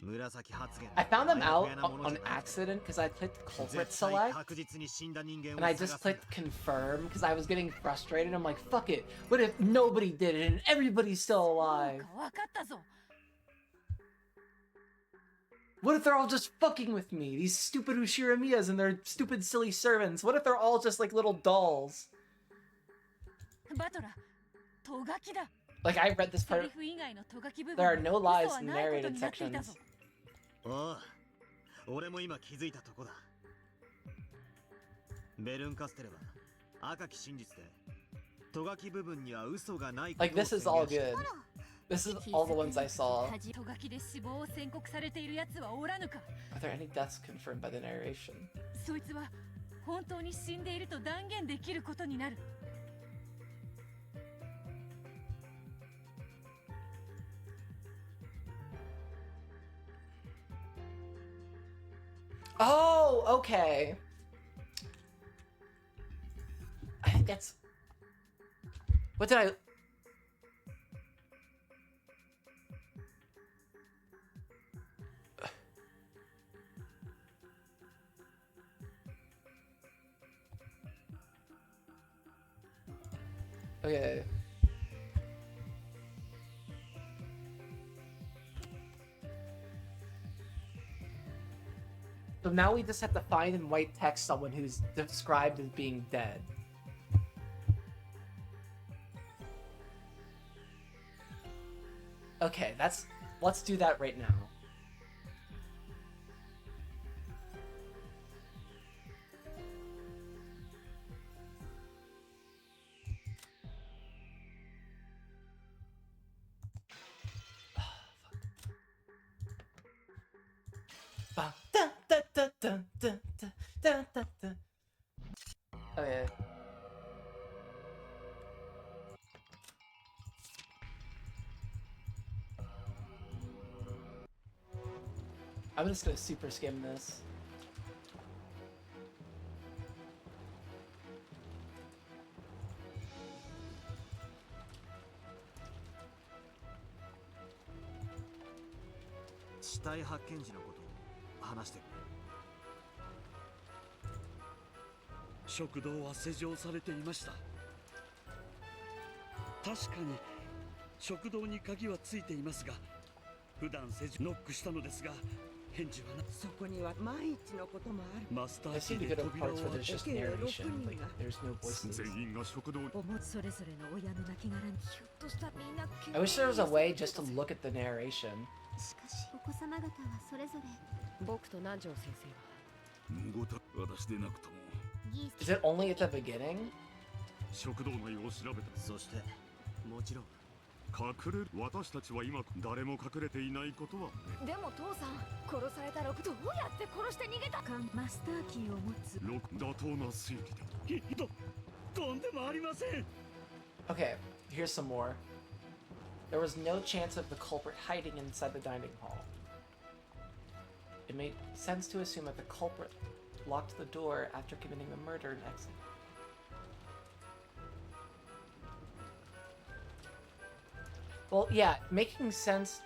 紫発言 I found them あ out やふやなもの on じゃないぞ accident because I clicked culprit 絶対 select 確実に死んだ人間を and I 探 just すんだ clicked confirm because I was getting frustrated. I'm like, fuck it. What if nobody did it and everybody's still alive? わかったぞ What if they're all just fucking with me? These stupid Ushiramiyas and their stupid silly servants. What if they're all just like little dolls? バトラトガキだ Like I read this セ part. リフ以外のトガキ部分 There are no 嘘 lies は in ないこと narrated になっていたぞ sections. ああ俺も今気づいたとこだベルンカステルは赤き真実でトガキ部分には嘘がないことを Like this is 宣 all 言した good. This is all the ones I saw. トガキで死亡を宣告されている奴はおらぬか Are there any deaths confirmed by the narration? そいつは本当に死んでいると断言できることになる Oh, okay. I think that's... What did I... Okay. So now we just have to find in white text someone who's described as being dead. Okay, let's do that right now. Ba- da- da- da- da- da- da- da- da- da. Okay. I'm just gonna super skim this.「死体発見時のことを話してくれ」食堂は施錠されていました。確かに食堂に鍵はついていますが、普段ノックしたのですが返事はな。そこには万一のこともある。マスタ I ーキ see ー the で good 扉を parts 開 where け there's just narration, like there's no voices. 全員が食堂にそれぞれの親の亡骸にひょっとしたみんな I wish there was a way just to look at the narration. しかしお子様方はそれぞれ僕と南條先生は無ごた私でなくとも Is it only at the beginning? 食堂内を調べたそしてもちろん隠れる私たちは今誰も隠れていないことはねでも父さん殺された6どうやって殺して逃げたマスターキーを持つ妥当な推理だとんでもありません。 Okay, here's some more. There was no chance of the culprit hiding inside the dining hall. It made sense to assume that the culprit locked the door after committing the murder and exited. Well, yeah, making sense.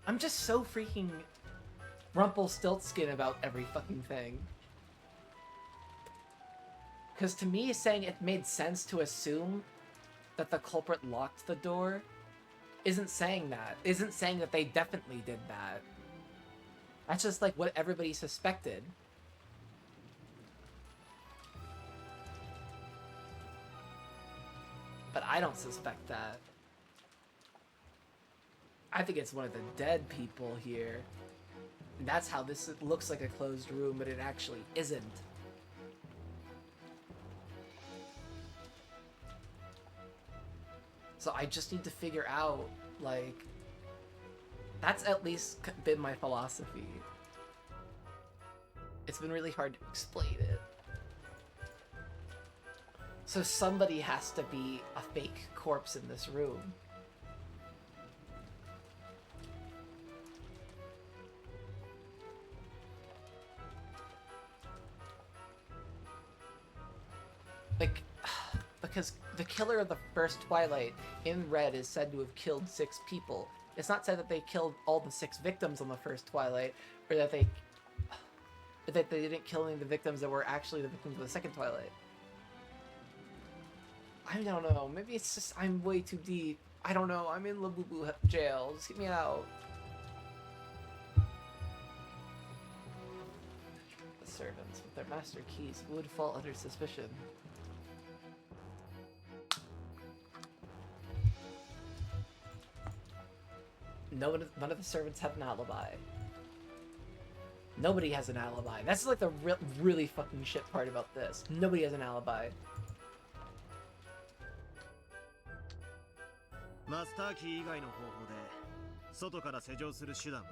I'm just so freaking Rumpelstiltskin about every fucking thing. Because to me, saying it made sense to assume that the culprit locked the door isn't saying that. Isn't saying that they definitely did that. That's just like what everybody suspected. But I don't suspect that. I think it's one of the dead people here. And that's how this looks like a closed room, but it actually isn't. So I just need to figure out, like... That's at least been my philosophy. It's been really hard to explain it. So somebody has to be a fake corpse in this room. Like, because the killer of the first Twilight in red is said to have killed 6 people. It's not said that they killed all the 6 victims on the first Twilight, or that they didn't kill any of the victims that were actually the victims of the second Twilight. I don't know. Maybe it's just I'm way too deep. I don't know. I'm in Labubu jail. Just get me out. The servants with their master keys would fall under suspicion. None of the servants have an alibi. Nobody has an alibi. That's like the really fucking shit part about this. Nobody has an alibi. マスターキー以外の方法で外から施錠する手段は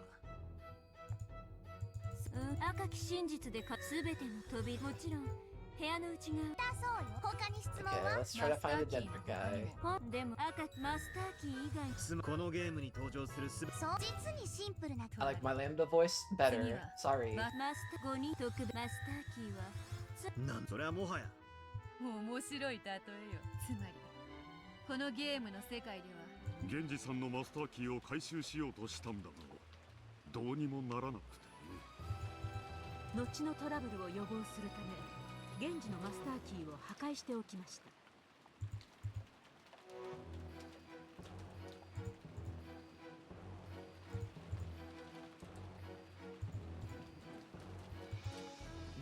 赤き真実で全ての扉もちろん部屋の内側だそうよ他に質問 Okay, は let's try to find a Denver guy. でも赤マスターキー以外このゲームに登場するすべそう実にシンプルな I like my Lambda voice better. Sorry. マスター5人特別マスターキーはなんそれはもはや面白い例えよ。つまりこのゲームの世界では源氏さんのマスターキーを回収しようとしたんだがどうにもならなくてね。後のトラブルを予防するため源氏のマスターキーを破壊しておきました。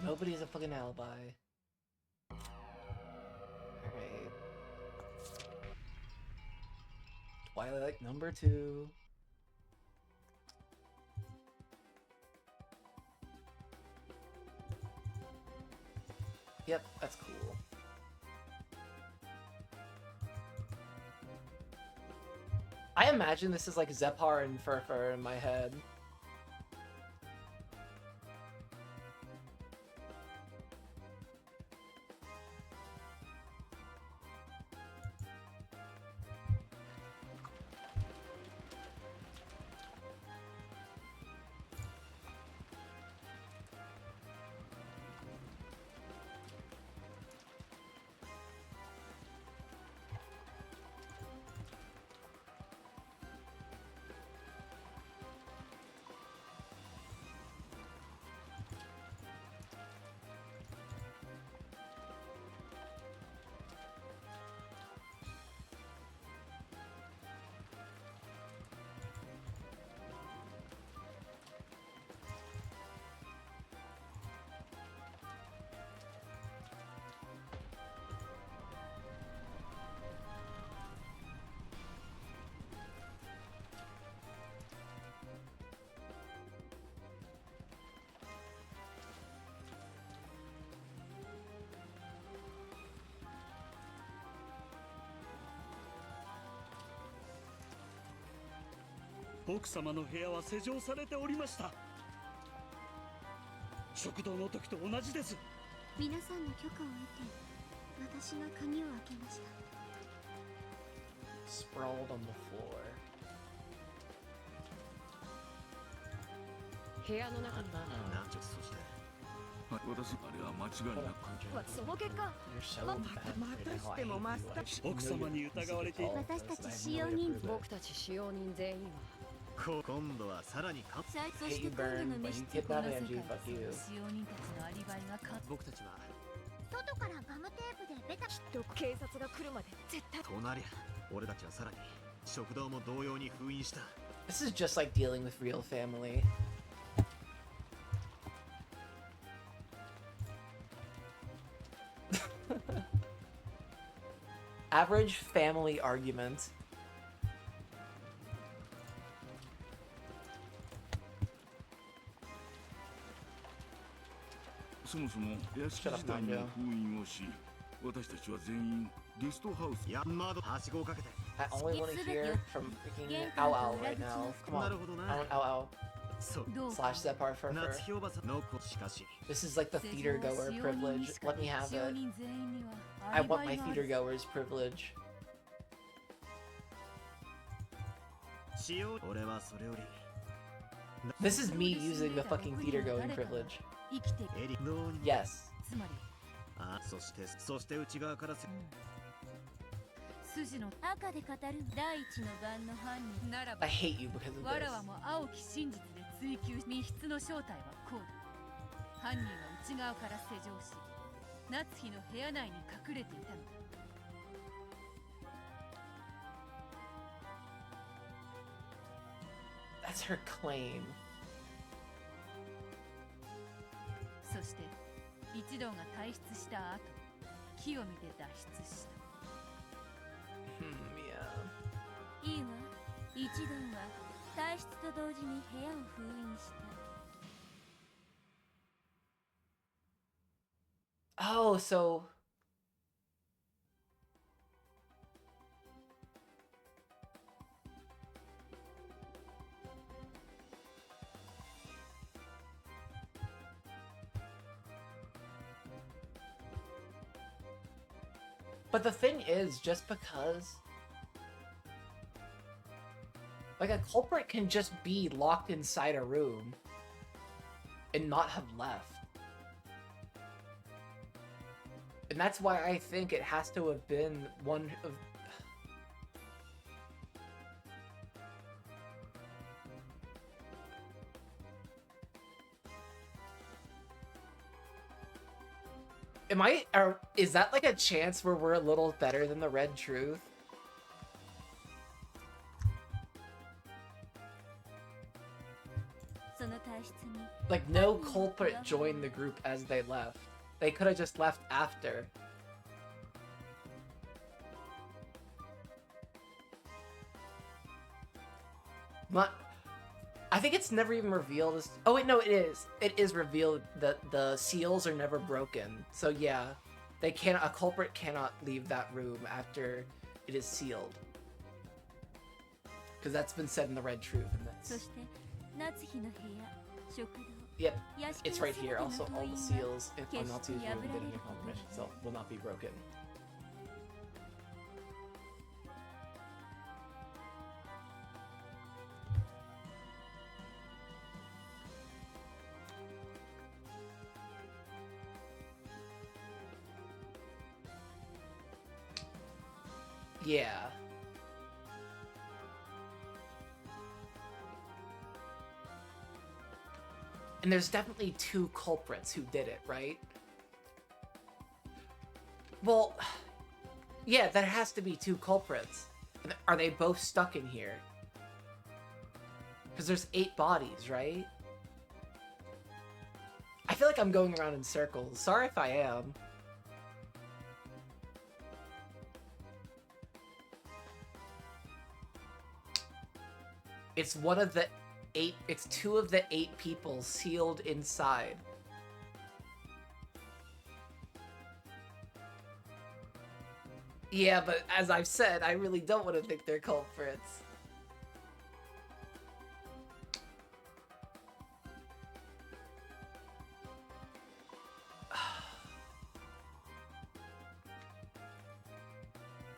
Nobody has a fucking alibi. Alright. Twilight number 2. Yep, that's cool. I imagine this is like Zephar and Furfur in my head.「奥様の部屋は施錠されておりました。食堂の時と同じです。皆さんの許可を得て私が鍵を開けました。 Sprawled on the floor. 部屋の中にはなんちょそして私あれは間違いなくその結果 You're so bad. またしてもマスター奥様に疑われている。私たち使用人数僕たち使用人全員は今度はさらにかそして今度の召使この世界で使用人たちのアリバイが僕たちは外からガムテープでベタきっと警察が来るまで絶対となりゃ俺たちはさらに食堂も同様に封印した。 This is just like dealing with real family. Average family argument. そもそも屋敷時代に封印をし私たちは全員ゲストハウスいや窓はしごをかけて I only want to hear from freaking Ow Ow right now. Come on. I want Ow Ow. そう Slash Zephyr Furfur. 夏日おばさんの子しかし This is like the theater goer privilege. Let me have it. I want my theater goer's privilege. 使用俺はそれより This is me using the fucking theater going privilege. 生きてエリどうに Yes. つまりあそして内側からせ筋の赤で語る第一の番の犯人なら I ば hate you because of わ this. らわも青き真実で追求密室の正体はこうだ。犯人は内側から施錠し夏日の部屋内に隠れていたのだ。 That's her claim. そして一同が退出した後木を見て脱出した。 Yeah. いいわ一同は退出と同時に部屋を封印した Oh, so But the thing is, just because like a culprit can just be locked inside a room and not have left. And that's why I think it has to have been one of... Is that like a chance where we're a little better than the Red Truth? Like, no culprit joined the group as they left. They could have just left after. I think it's never even revealed as... Oh wait, no, it is. It is revealed that the seals are never broken. So yeah, they can't. A culprit cannot leave that room after it is sealed. Because that's been said in the Red Truth, and that's... Yep, it's right here. Also, all the seals on Natsu's room didn't give permission, so will not be broken. Yeah. And there's definitely two culprits who did it, right? Well, yeah, there has to be two culprits. Are they both stuck in here? Because there's 8 bodies, right? I feel like I'm going around in circles. Sorry if I am. It's one of the 8, it's 2 of the 8 people sealed inside. Yeah, but as I've said, I really don't want to think they're culprits.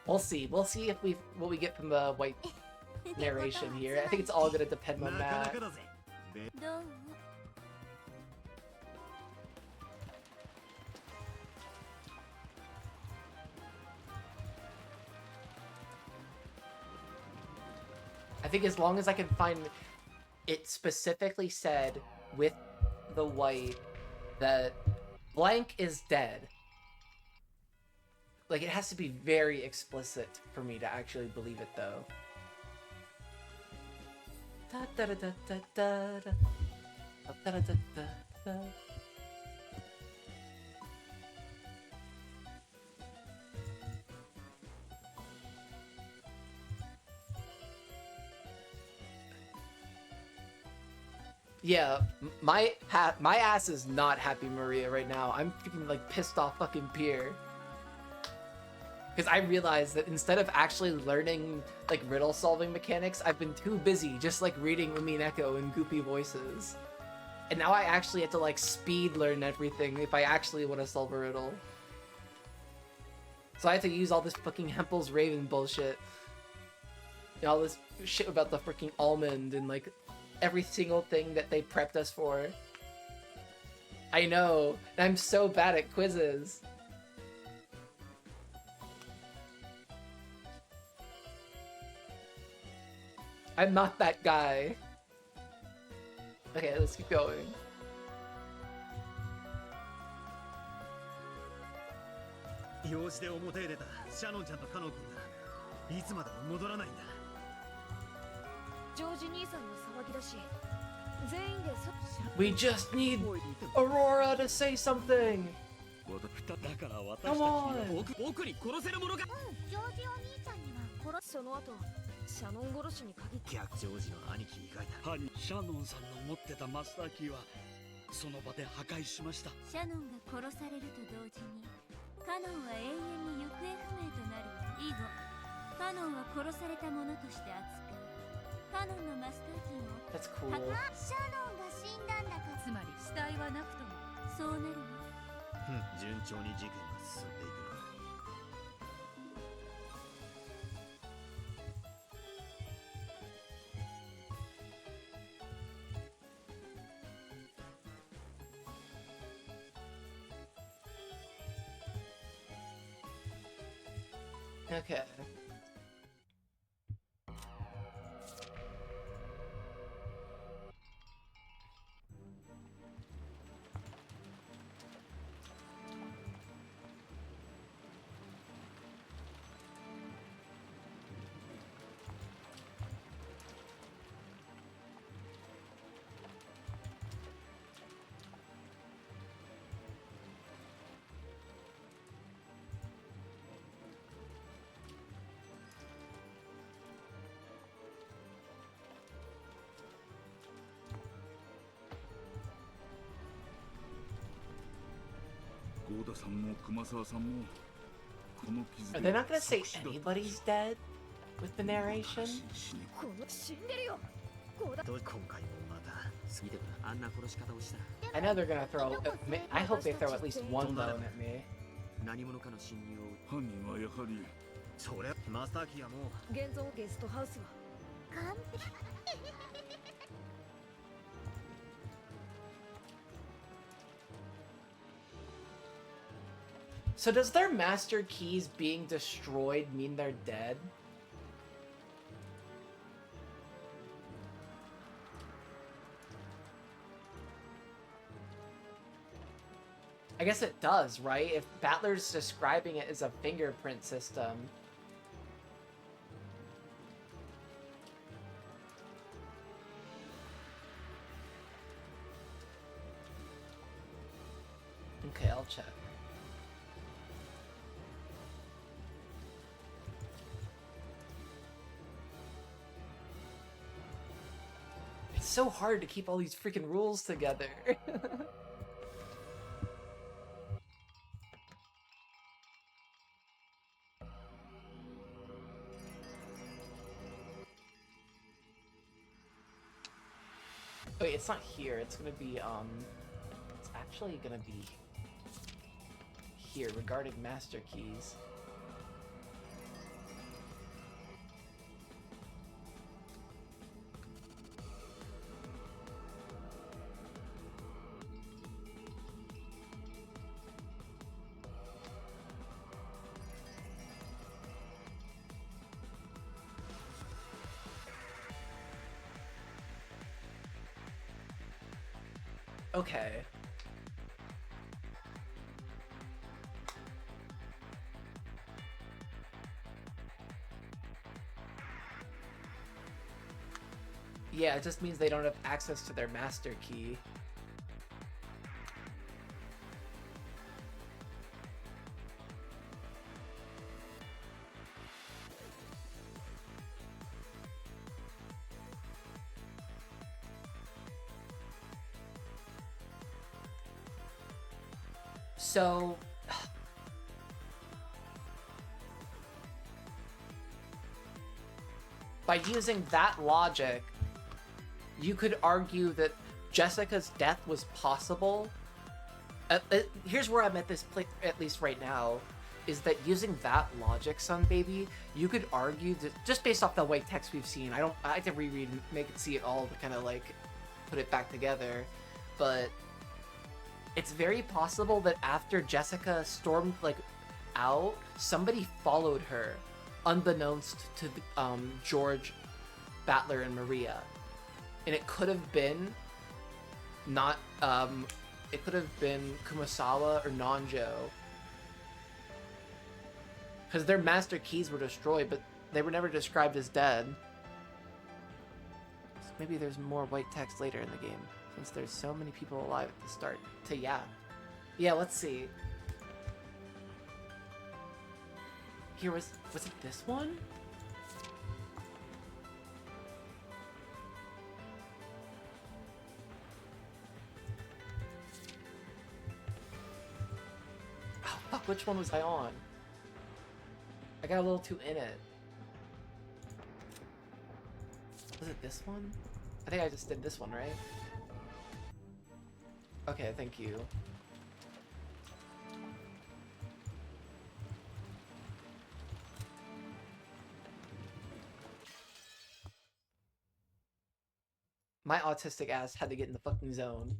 We'll see. We'll see if what we get from the white narration here. I think it's all gonna depend on that. I think as long as I can find it specifically said with the white that blank is dead. Like, it has to be very explicit for me to actually believe it, though. Yeah, my ass is not happy Maria right now. I'm freaking like pissed off fucking Pier. Because I realized that instead of actually learning like riddle solving mechanics, I've been too busy just like reading Umineko in goopy voices. And now I actually have to like speed learn everything if I actually want to solve a riddle. So I have to use all this fucking Hempel's Raven bullshit. And all this shit about the freaking almond and like every single thing that they prepped us for. I know, and I'm so bad at quizzes. I'm not that guy. Okay, let's keep going. We just need Aurora to say something. Come on. 僕に殺せるものがジョージお兄ちゃんには殺すその後シャノン殺しに限って逆ジョージの兄貴以外だ。犯人シャノンさんの持ってたマスターキーはその場で破壊しました。シャノンが殺されると同時にカノンは永遠に行方不明となる以後カノンは殺されたものとして扱うカノンのマスターキーも That's cool. シャノンが死んだんだかつまり死体はなくともそうなるわ順調に事件が進んでいくな。Okay. Are they not gonna say anybody's dead with the narration? この死んでるよゴーダ今回もまた見てくれあんな殺し方をしたら I know they're gonna throw. I hope they throw at least one bone at me. 何者かの侵入を犯人はやはりそれマスターキーはもう現存ゲストハウスは完璧 So does their master keys being destroyed mean they're dead? I guess it does, right? If Battler's describing it as a fingerprint system. Okay, I'll check. It's so hard to keep all these freaking rules together. Wait, it's not here. It's gonna be, it's actually gonna be here regarding master keys. Okay. Yeah, it just means they don't have access to their master key. So by using that logic, you could argue that Jessica's death was possible. Here's where I'm at this place, at least right now, is that using that logic, Sun Baby, you could argue that just based off the white text we've seen, I have to reread and make it see it all to kind of like put it back together, but it's very possible that after Jessica stormed like out, somebody followed her, unbeknownst to George, Battler, and Maria, and it could have been not it could have been Kumasawa or Nanjo, because their master keys were destroyed, but they were never described as dead. So maybe there's more white text later in the game, since there's so many people alive at the start. Yeah, let's see. Here was it this one? Oh fuck, which one was I on? I got a little too in it. Was it this one? I think I just did this one, right? Okay, thank you. My autistic ass had to get in the fucking zone.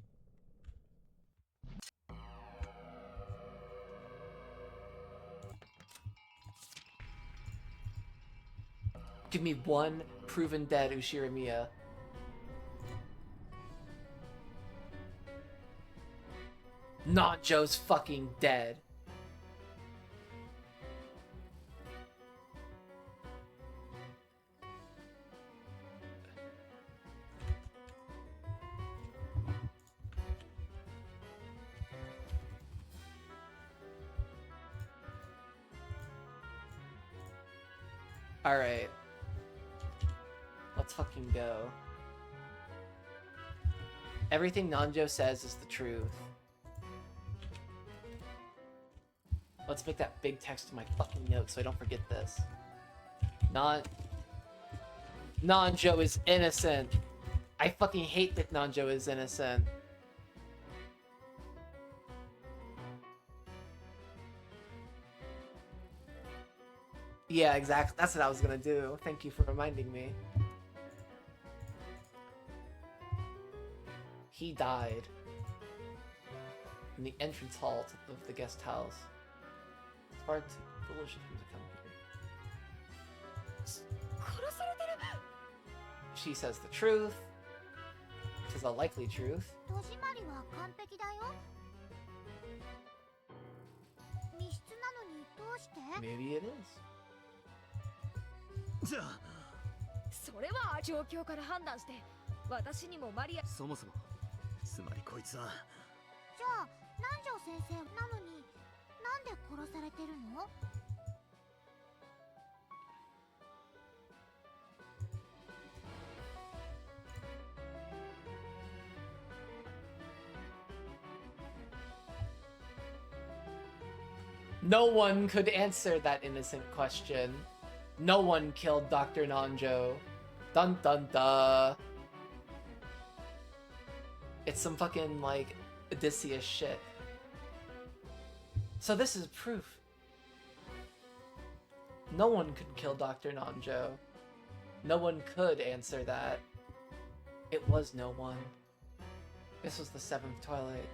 Give me one proven dead Ushiramiya. Not Joe's fucking dead. Alright. Let's fucking go. Everything Nanjo says is the truth. Let's make that big text in my fucking notes so I don't forget this. Nanjo is innocent. I fucking hate that Nanjo is innocent. Yeah, exactly. That's what I was gonna do. Thank you for reminding me. He died in the entrance hall of the guest house. It's far too foolish of him to come here. She says the truth. Which is a likely truth. Maybe it is. それは状況から判断して私にもマリアそもそもつまりこいつはじゃあ南條先生なのになんで殺されてるの？ No one could answer that innocent question. No one killed Dr. Nanjo. Dun dun dun. It's some fucking, like, Odysseus shit. So this is proof. No one could kill Dr. Nanjo. No one could answer that. It was no one. This was the 7th Twilight.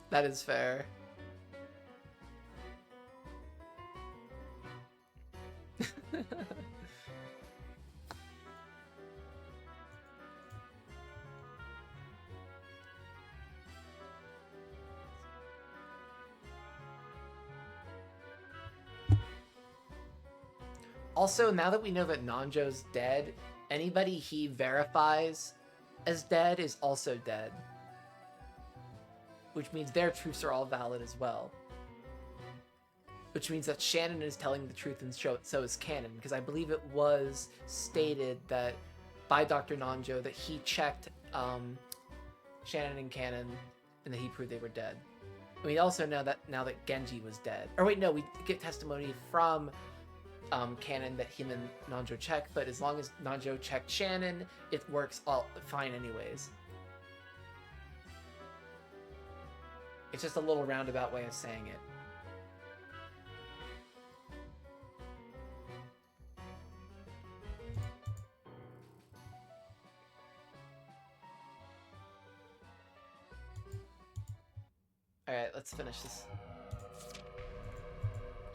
That is fair. Also, now that we know that Nanjo's dead, anybody he verifies as dead is also dead. Which means their truths are all valid as well. Which means that Shannon is telling the truth and so is Canon, because I believe it was stated that by Dr. Nanjo that he checked Shannon and Canon and that he proved they were dead. And we also know that now that Genji was dead. Or wait, no, we get testimony from canon that him and Nanjo check, but as long as Nanjo checked Shannon, it works all fine anyways. It's just a little roundabout way of saying it. Alright, let's finish this.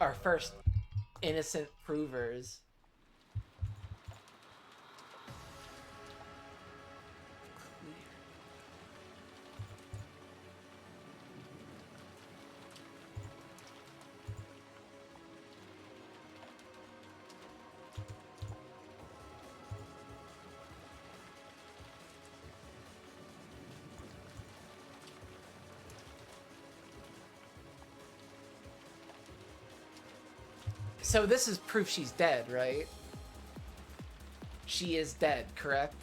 Our first innocent provers. So this is proof she's dead, right? She is dead, correct?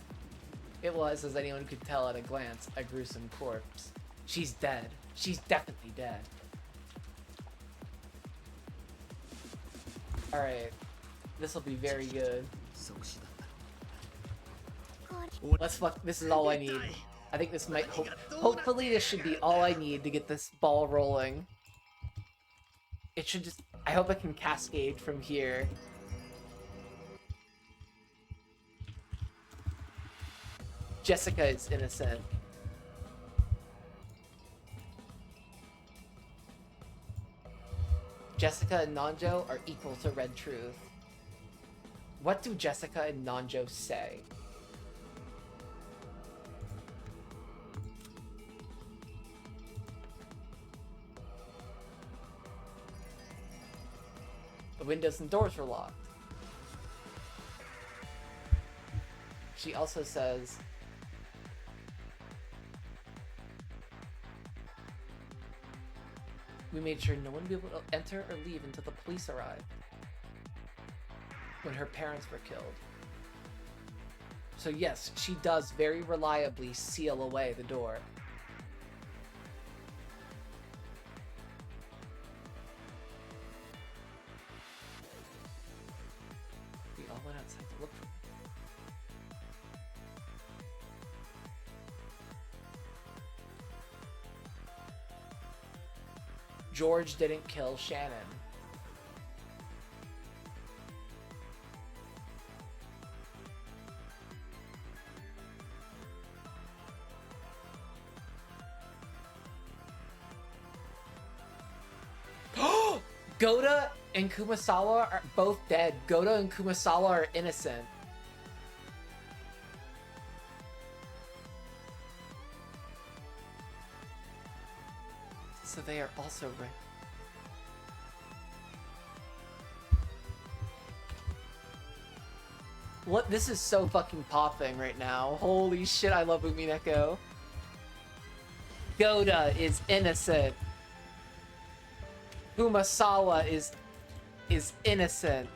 It was, as anyone could tell at a glance, a gruesome corpse. She's dead. She's definitely dead. Alright. This will be very good. Let's fuck. This is all I need. I think this might hopefully this should be all I need to get this ball rolling. It should just... I hope it can cascade from here. Jessica is innocent. Jessica and Nanjo are equal to Red Truth. What do Jessica and Nanjo say? The windows and doors were locked. She also says, we made sure no one would be able to enter or leave until the police arrived. When her parents were killed. So yes, she does very reliably seal away the door. We all went outside to look for her. George didn't kill Shannon. Goda and Kumasawa are both dead. Goda and Kumasawa are innocent. So they are also right. What? This is so fucking popping right now. Holy shit, I love Umineko. Goda is innocent. Kumasawa is innocent.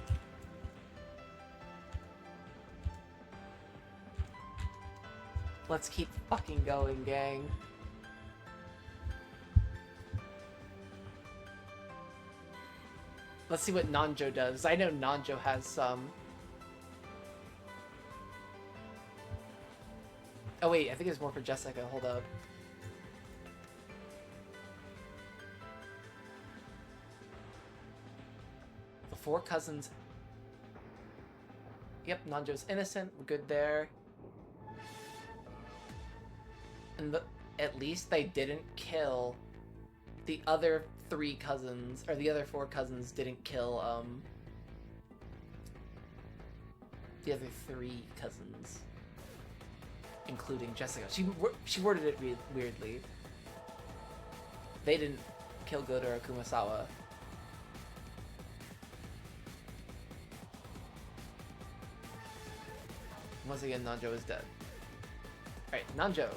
Let's keep fucking going, gang. Let's see what Nanjo does. I know Nanjo has some. Oh wait, I think there's more for Jessica. Hold up. The four cousins. Yep, Nanjo's innocent. We're good there. And at least they didn't kill the other three cousins, or the other four cousins didn't kill, the other three cousins, including Jessica. She worded it weirdly. They didn't kill Goda or Kumasawa. Once again, Nanjo is dead. Alright, Nanjo.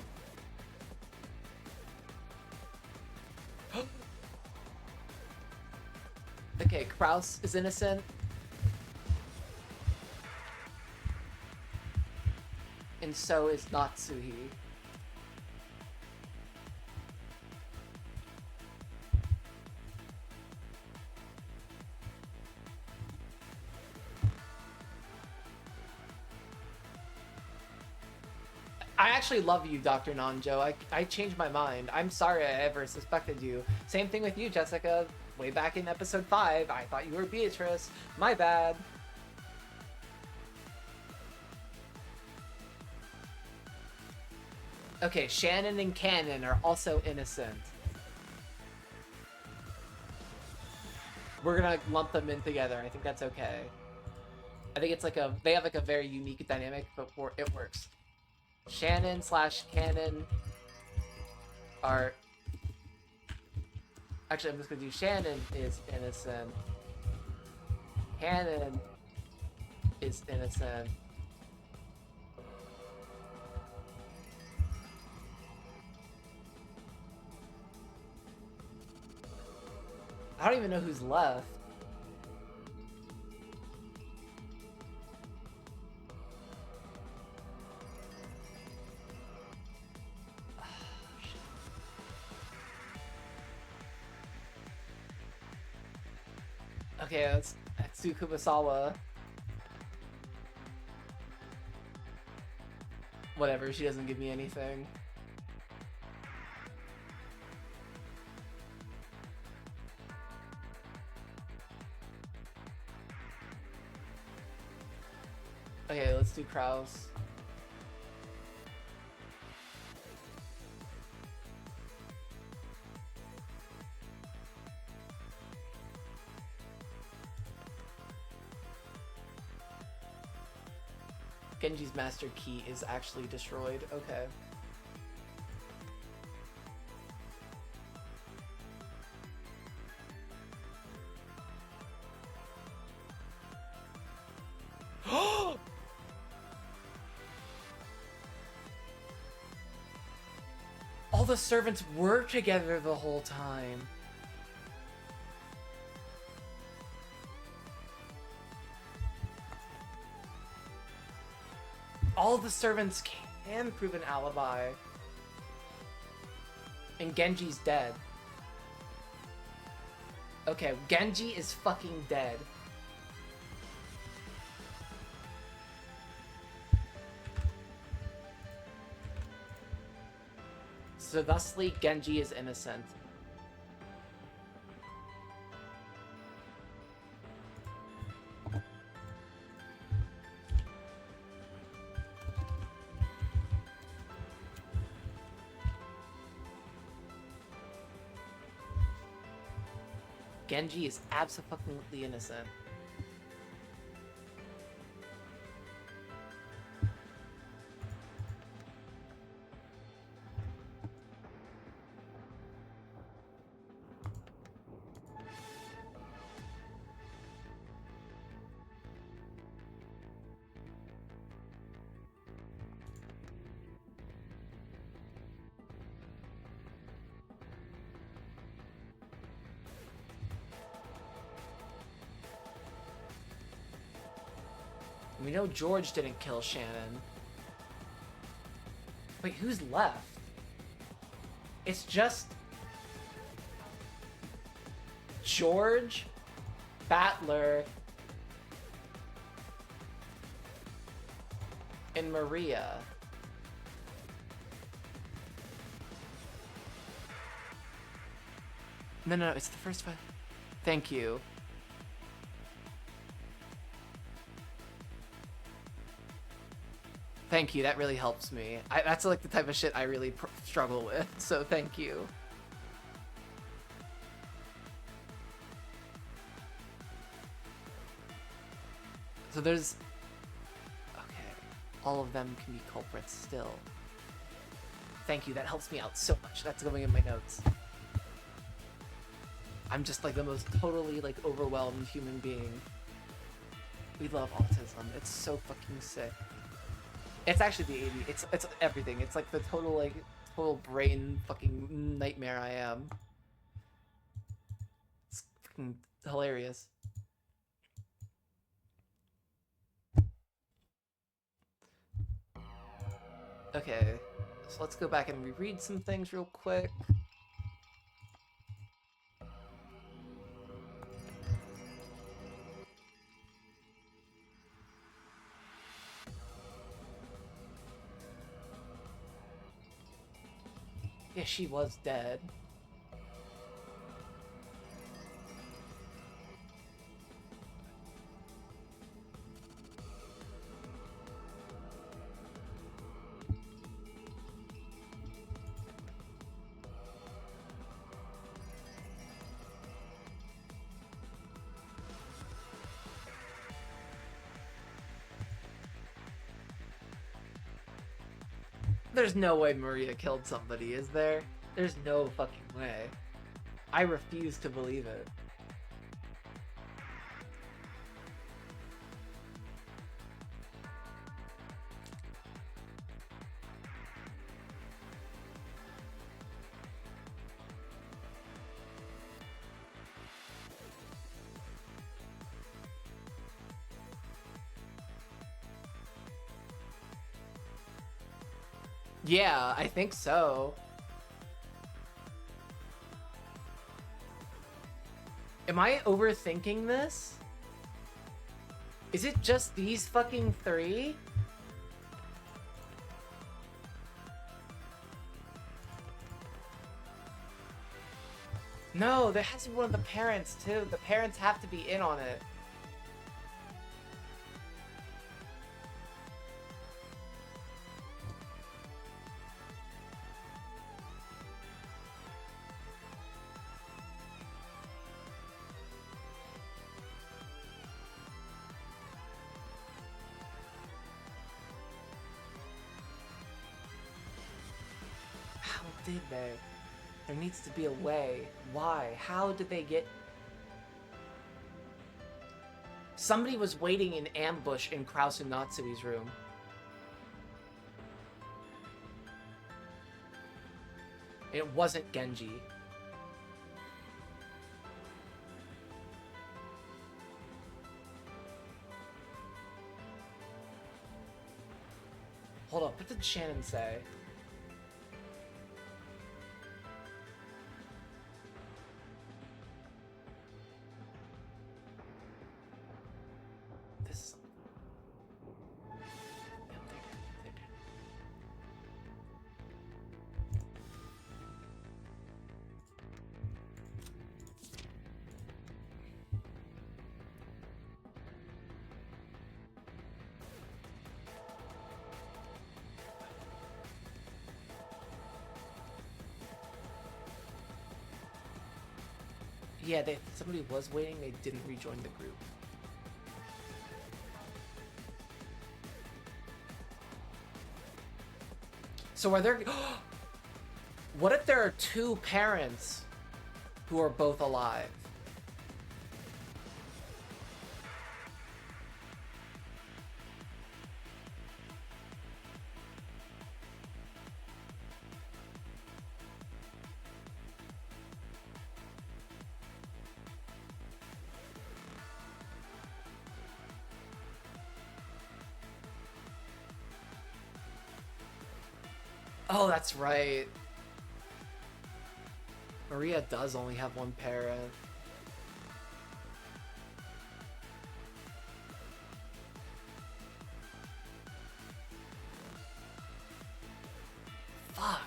Okay, Kraus is innocent. And so is Natsuhi. I actually love you, Dr. Nanjo. I changed my mind. I'm sorry I ever suspected you. Same thing with you, Jessica. Way back in episode 5, I thought you were Beatrice. My bad. Okay, Shannon and Cannon are also innocent. We're gonna lump them in together. I think that's okay. I think it's like they have like a very unique dynamic, but it works. Shannon / Cannon are... Actually, I'm just gonna do Shannon is innocent. Cannon is innocent. I don't even know who's left. Okay, that's Kumasawa. Whatever, she doesn't give me anything. Okay, let's do Kraus. Genji's master key is actually destroyed. Okay. All the servants were together the whole time. All the servants can prove an alibi. And Genji's dead. Okay, Genji is fucking dead. So thusly, Genji is innocent. Genji is absolutely innocent. We know George didn't kill Shannon. Wait, who's left? It's just... George, Battler, and Maria. No, it's the first five. Thank you. Thank you, that really helps me. That's like the type of shit I really struggle with, so thank you. So there's... Okay, all of them can be culprits still. Thank you, that helps me out so much. That's going in my notes. I'm just like the most totally like overwhelmed human being. We love autism. It's so fucking sick. It's actually the 80s. It's everything. It's like the total brain fucking nightmare I am. It's fucking hilarious. Okay, so let's go back and reread some things real quick. Yeah, she was dead. There's no way Maria killed somebody, is there? There's no fucking way. I refuse to believe it. Yeah, I think so. Am I overthinking this? Is it just these fucking three? No, there has to be one of the parents too. The parents have to be in on it. How did they? There needs to be a way. Why? How did they get... Somebody was waiting in ambush in Kraus and Natsui's room. It wasn't Genji. Hold up, what did Shannon say? This... Yep, they did. Yeah, somebody was waiting, they didn't rejoin the group. So are there... What if there are two parents who are both alive? Oh, that's right. Maria does only have one parent. Fuck.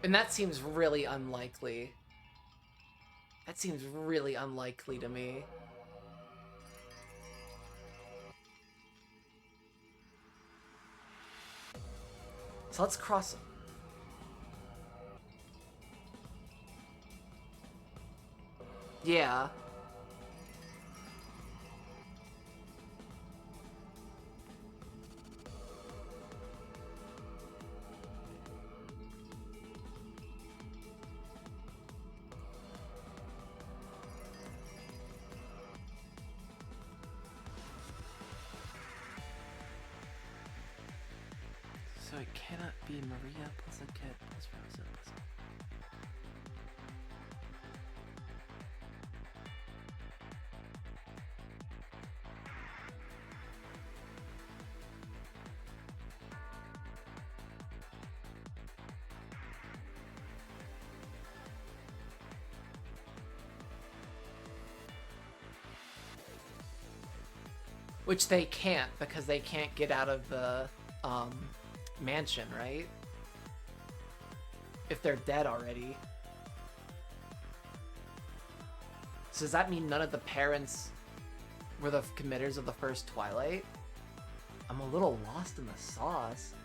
And that seems really unlikely. That seems really unlikely to me. So let's cross... Yeah. So it cannot be Maria plus a kid plus Rosa plus... Which they can't, because they can't get out of the mansion, right? If they're dead already. So does that mean none of the parents were the committers of the first Twilight? I'm a little lost in the sauce.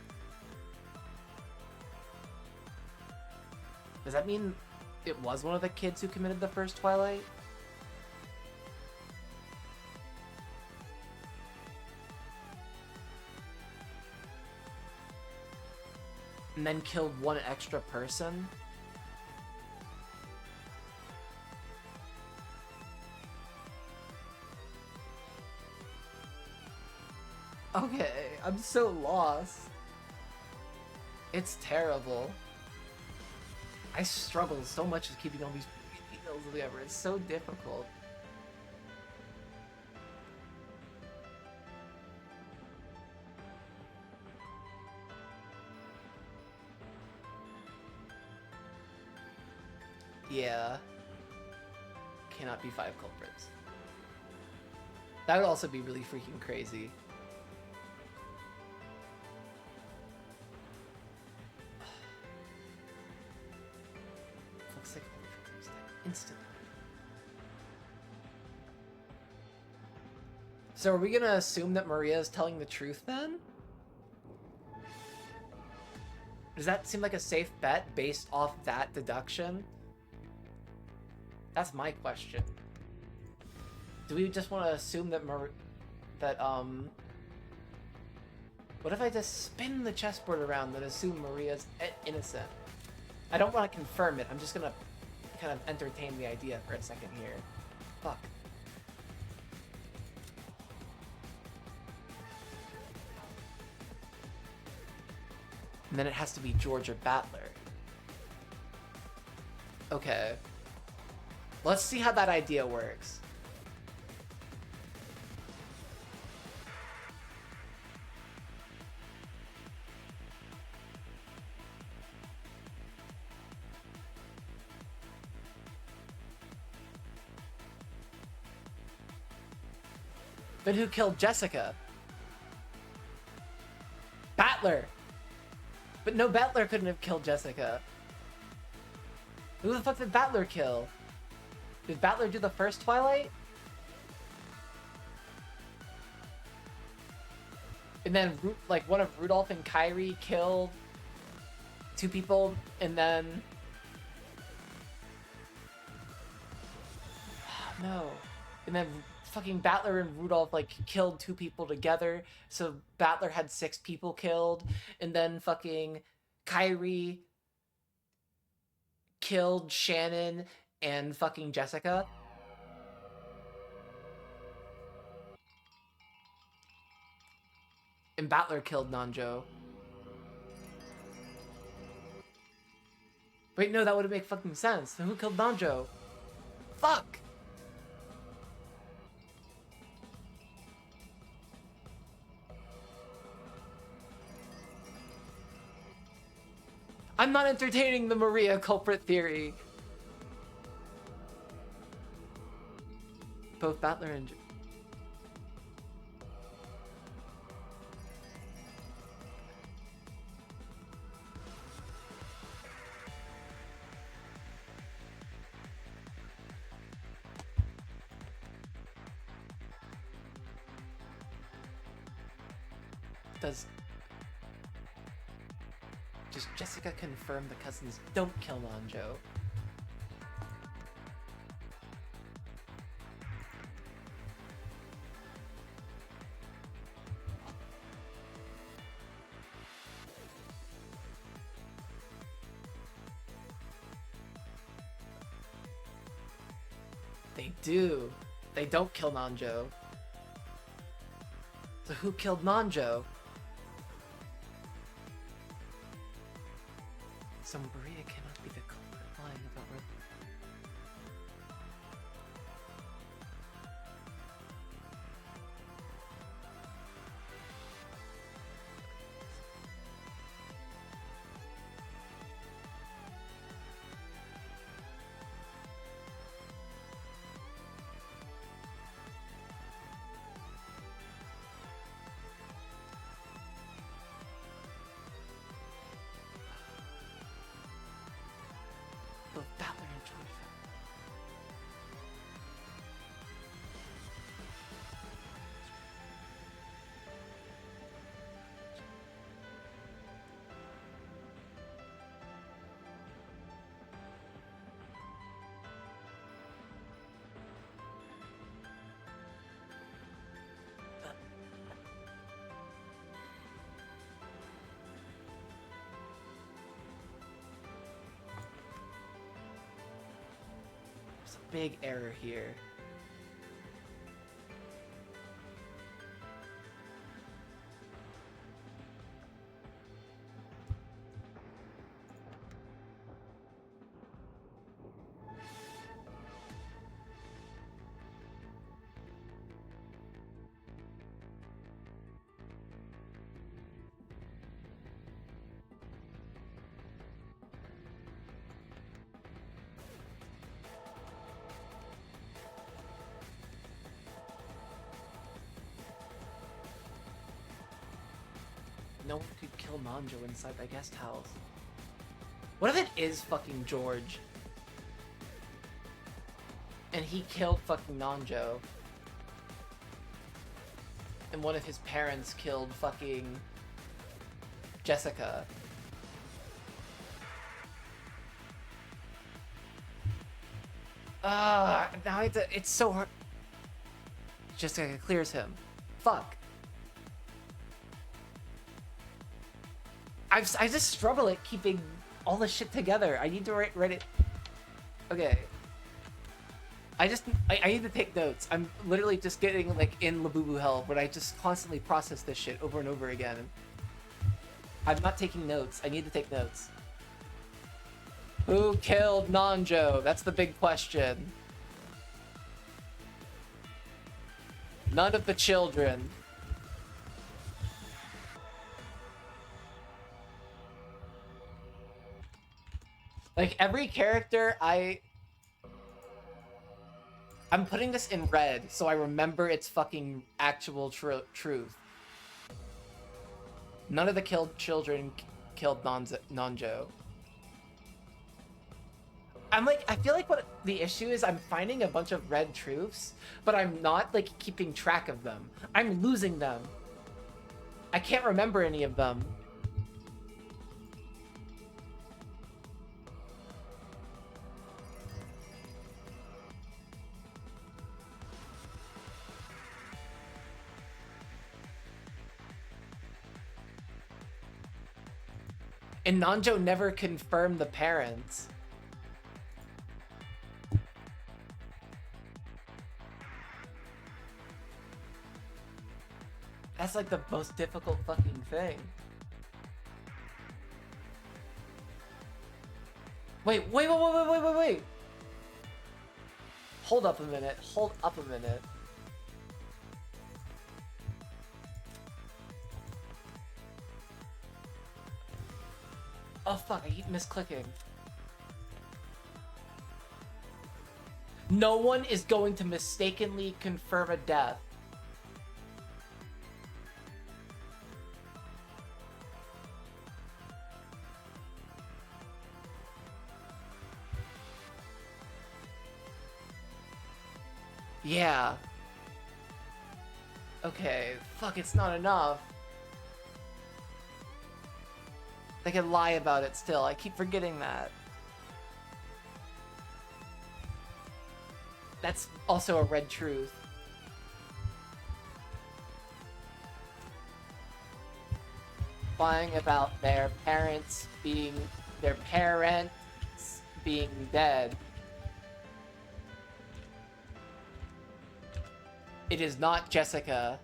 Does that mean it was one of the kids who committed the first Twilight? And then killed one extra person? Okay, I'm so lost. It's terrible. I struggle so much with keeping all these details together. It's so difficult. Yeah. Cannot be 5 culprits. That would also be really freaking crazy. Looks like instant. So are we gonna assume that Maria is telling the truth then? Does that seem like a safe bet based off that deduction? That's my question. Do we just want to assume that what if I just spin the chessboard around and assume Maria's innocent? I don't want to confirm it. I'm just gonna kind of entertain the idea for a second here. Fuck. And then it has to be George or Battler. Okay. Let's see how that idea works. But who killed Jessica? Battler! But no, Battler couldn't have killed Jessica. Who the fuck did Battler kill? Did Battler do the first Twilight? And then, like, one of Rudolph and Kyrie killed 2 people, and then... Oh, no. And then fucking Battler and Rudolph, like, killed 2 people together, so Battler had 6 people killed, and then fucking Kyrie killed Shannon and fucking Jessica. And Battler killed Nanjo. Wait, no, that would make fucking sense. Then who killed Nanjo? Fuck! I'm not entertaining the Maria culprit theory. Both Battler and... Does Jessica confirm the cousins don't kill Nanjo? They do. They don't kill Nanjo. So who killed Nanjo? So Maria cannot be the culprit lying about where... big error here. No one could kill Nanjo inside the guest house. What if it is fucking George? And he killed fucking Nanjo. And one of his parents killed fucking Jessica. Now I have to, it's so hard. Jessica clears him. Fuck. I just struggle at keeping all this shit together. I need to write it. Okay. I need to take notes. I'm literally just getting like in Labubu hell, but I just constantly process this shit over and over again. I'm not taking notes. I need to take notes. Who killed Nanjo? That's the big question. None of the children. Like, every character I'm putting this in red so I remember its fucking actual truth. None of the killed children killed Nanjo. I feel like what the issue is, I'm finding a bunch of red truths, but I'm not, like, keeping track of them. I'm losing them. I can't remember any of them. And Nanjo never confirmed the parents. That's like the most difficult fucking thing. Wait. Hold up a minute. Oh fuck, I keep misclicking. No one is going to mistakenly confirm a death. Yeah. Okay, fuck, it's not enough. They can lie about it still. I keep forgetting that. That's also a red truth. Lying about their parents being dead. It is not Jessica.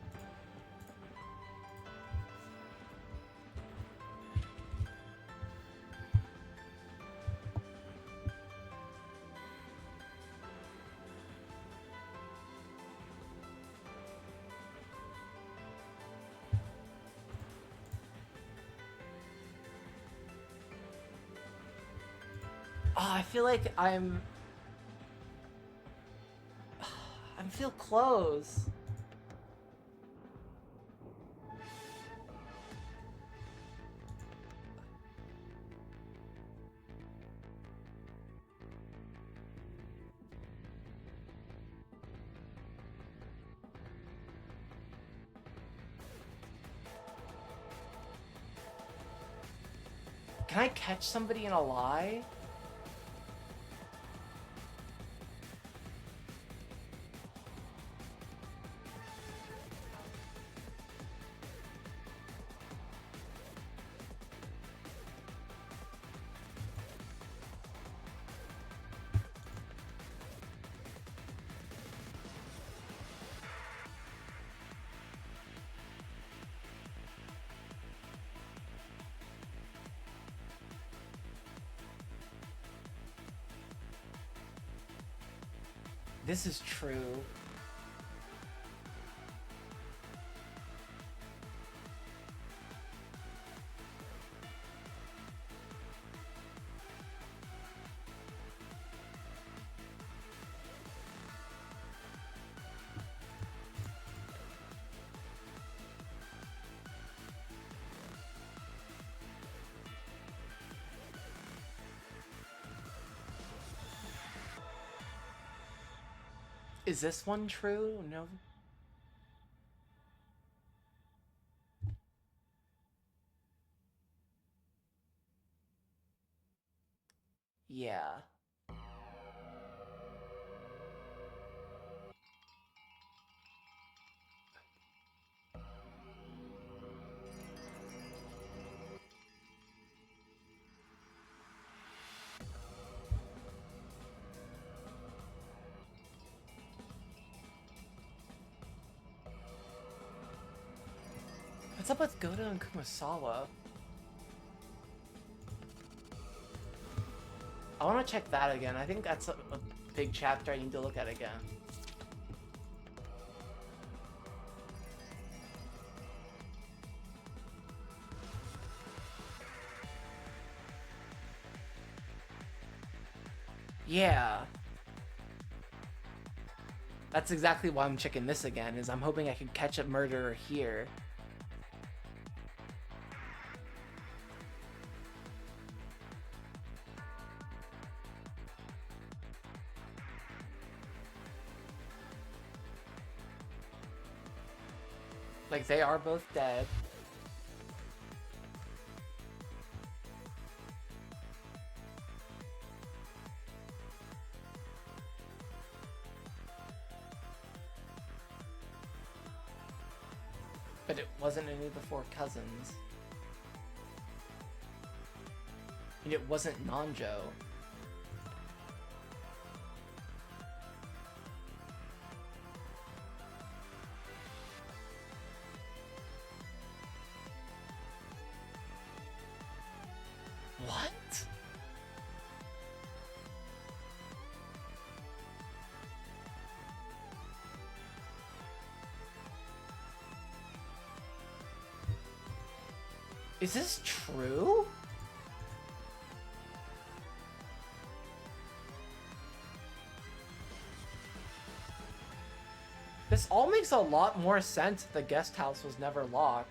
I feel like I feel close. Can I catch somebody in a lie? this is true. Is this one true? No. Yeah. What's up with Goda and Kumasawa? I want to check that again. I think that's a big chapter I need to look at again. Yeah. That's exactly why I'm checking this again, is I'm hoping I can catch a murderer here. Like, they are both dead. But it wasn't any of the four cousins. And it wasn't Nanjo. What? Is this true? This all makes a lot more sense if the guest house was never locked.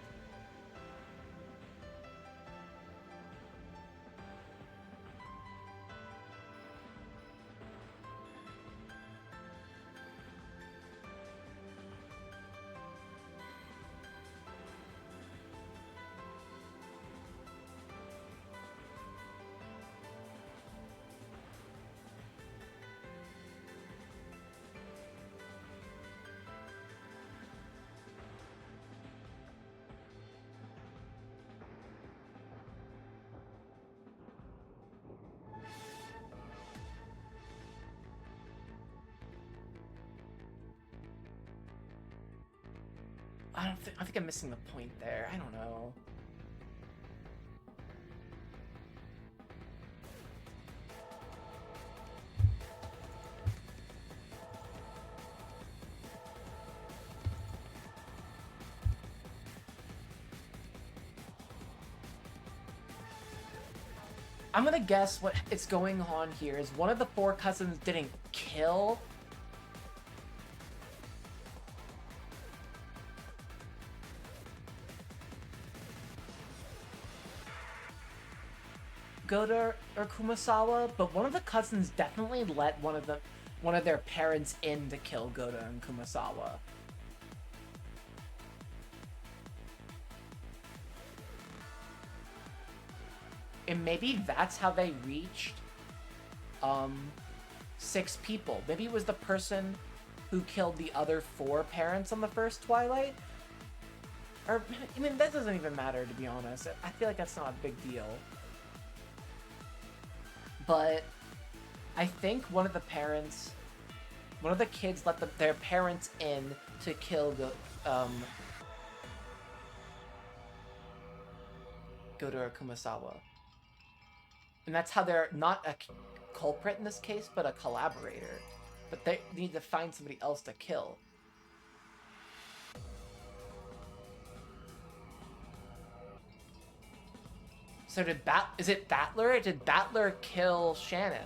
I think I'm missing the point there. I don't know. I'm gonna guess what is going on here is one of the four cousins didn't kill Goda or Kumasawa, but one of the cousins definitely let one of their parents in to kill Goda and Kumasawa. And maybe that's how they reached 6 people. Maybe it was the person who killed the other 4 parents on the first Twilight. Or, I mean, that doesn't even matter, to be honest. I feel like that's not a big deal. But I think one of the kids let their parents in to kill the Goda or Kumasawa. And that's how they're not a culprit in this case, but a collaborator. But they need to find somebody else to kill. So is it Battler? Or did Battler kill Shannon?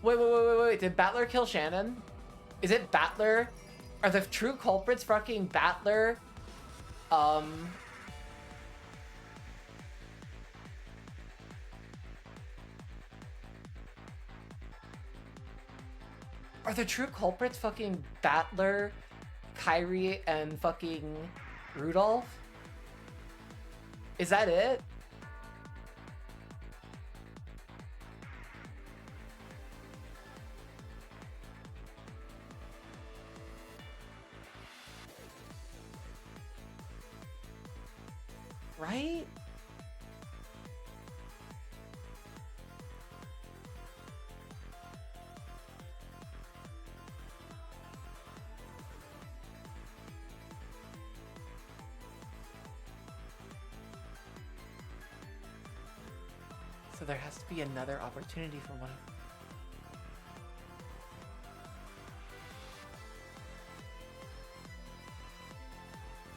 Wait. Did Battler kill Shannon? Is it Battler? Are the true culprits fucking Battler? Are the true culprits fucking Battler, Kyrie, and fucking Rudolph? Is that it? Right? So there has to be another opportunity for one.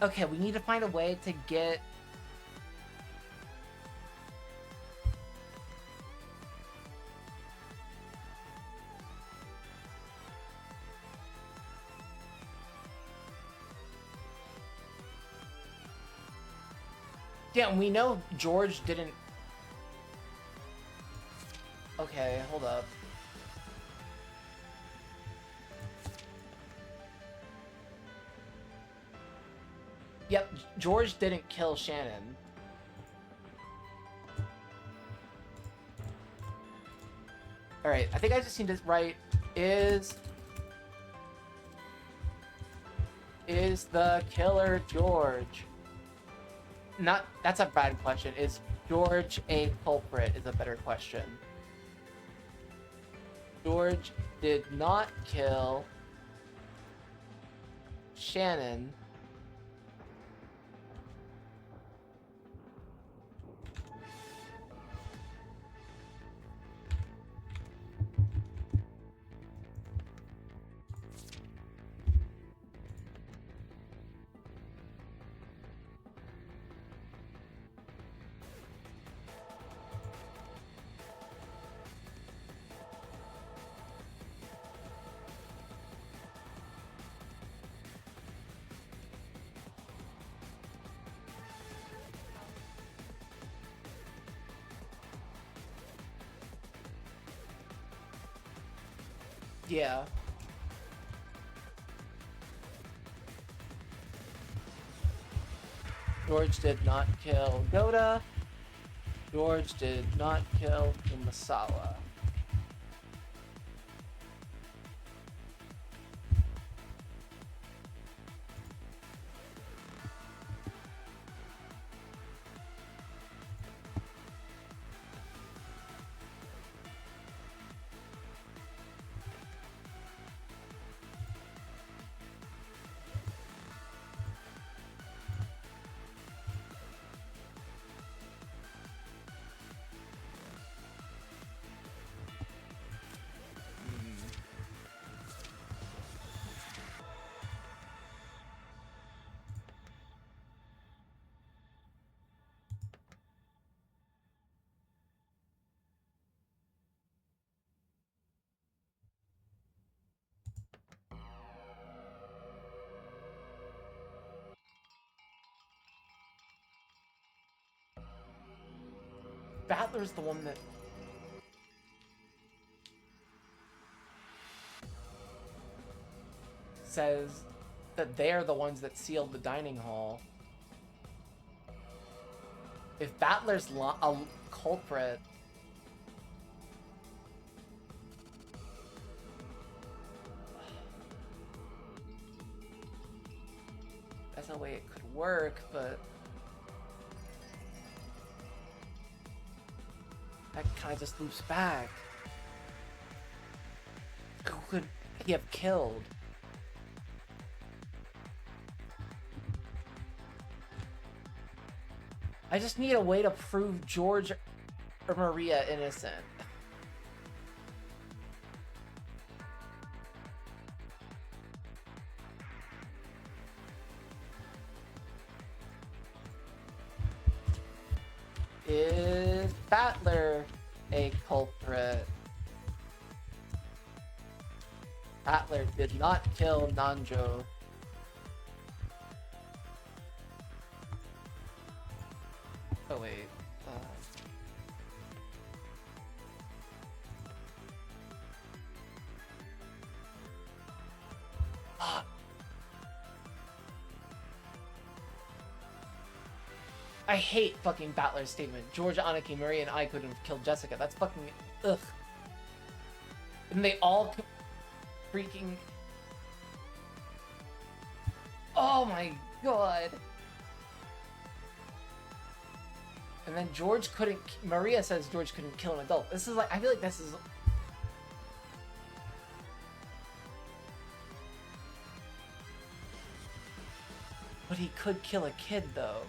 Okay, we need to find a way to get... Yeah, we know George didn't... Okay, hold up. Yep, George didn't kill Shannon. Alright, I think I just need to write, is the killer George? Not, that's a bad question. Is George a culprit is a better question. George did not kill Shannon. Yeah. George did not kill Goda. George did not kill Umasawa. Battler's the one that... says that they're the ones that sealed the dining hall. If Battler's a culprit... That's no way it could work, but... that kind of just loops back. Who could he have killed? I just need a way to prove George or Maria innocent. Is Battler a culprit? Battler did not kill Nanjo. Oh wait. Fuck. I hate fucking Battler's statement. George, Aniki, Marie, and I couldn't have killed Jessica. That's fucking ugh. And they all freaking. Oh my god. And then George couldn't. Maria says George couldn't kill an adult. This is like. I feel like this is. But he could kill a kid though.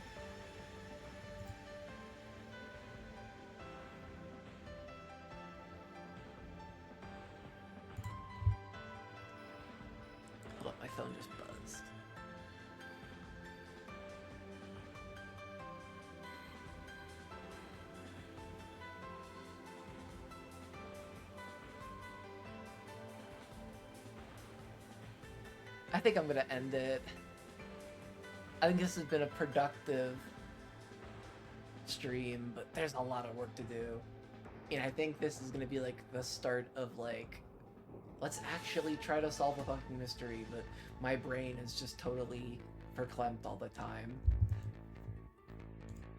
Hold up, my phone just buzzed. I think I'm gonna end it. I think this has been a productive stream, but there's a lot of work to do. And I think this is gonna be like the start of like, let's actually try to solve a fucking mystery, but my brain is just totally verklempt all the time.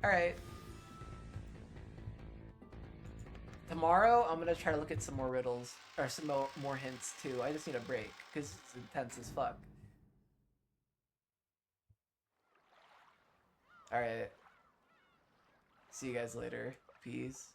Alright. Tomorrow, I'm gonna try to look at some more riddles, or some more hints too. I just need a break, because it's intense as fuck. Alright. See you guys later. Peace.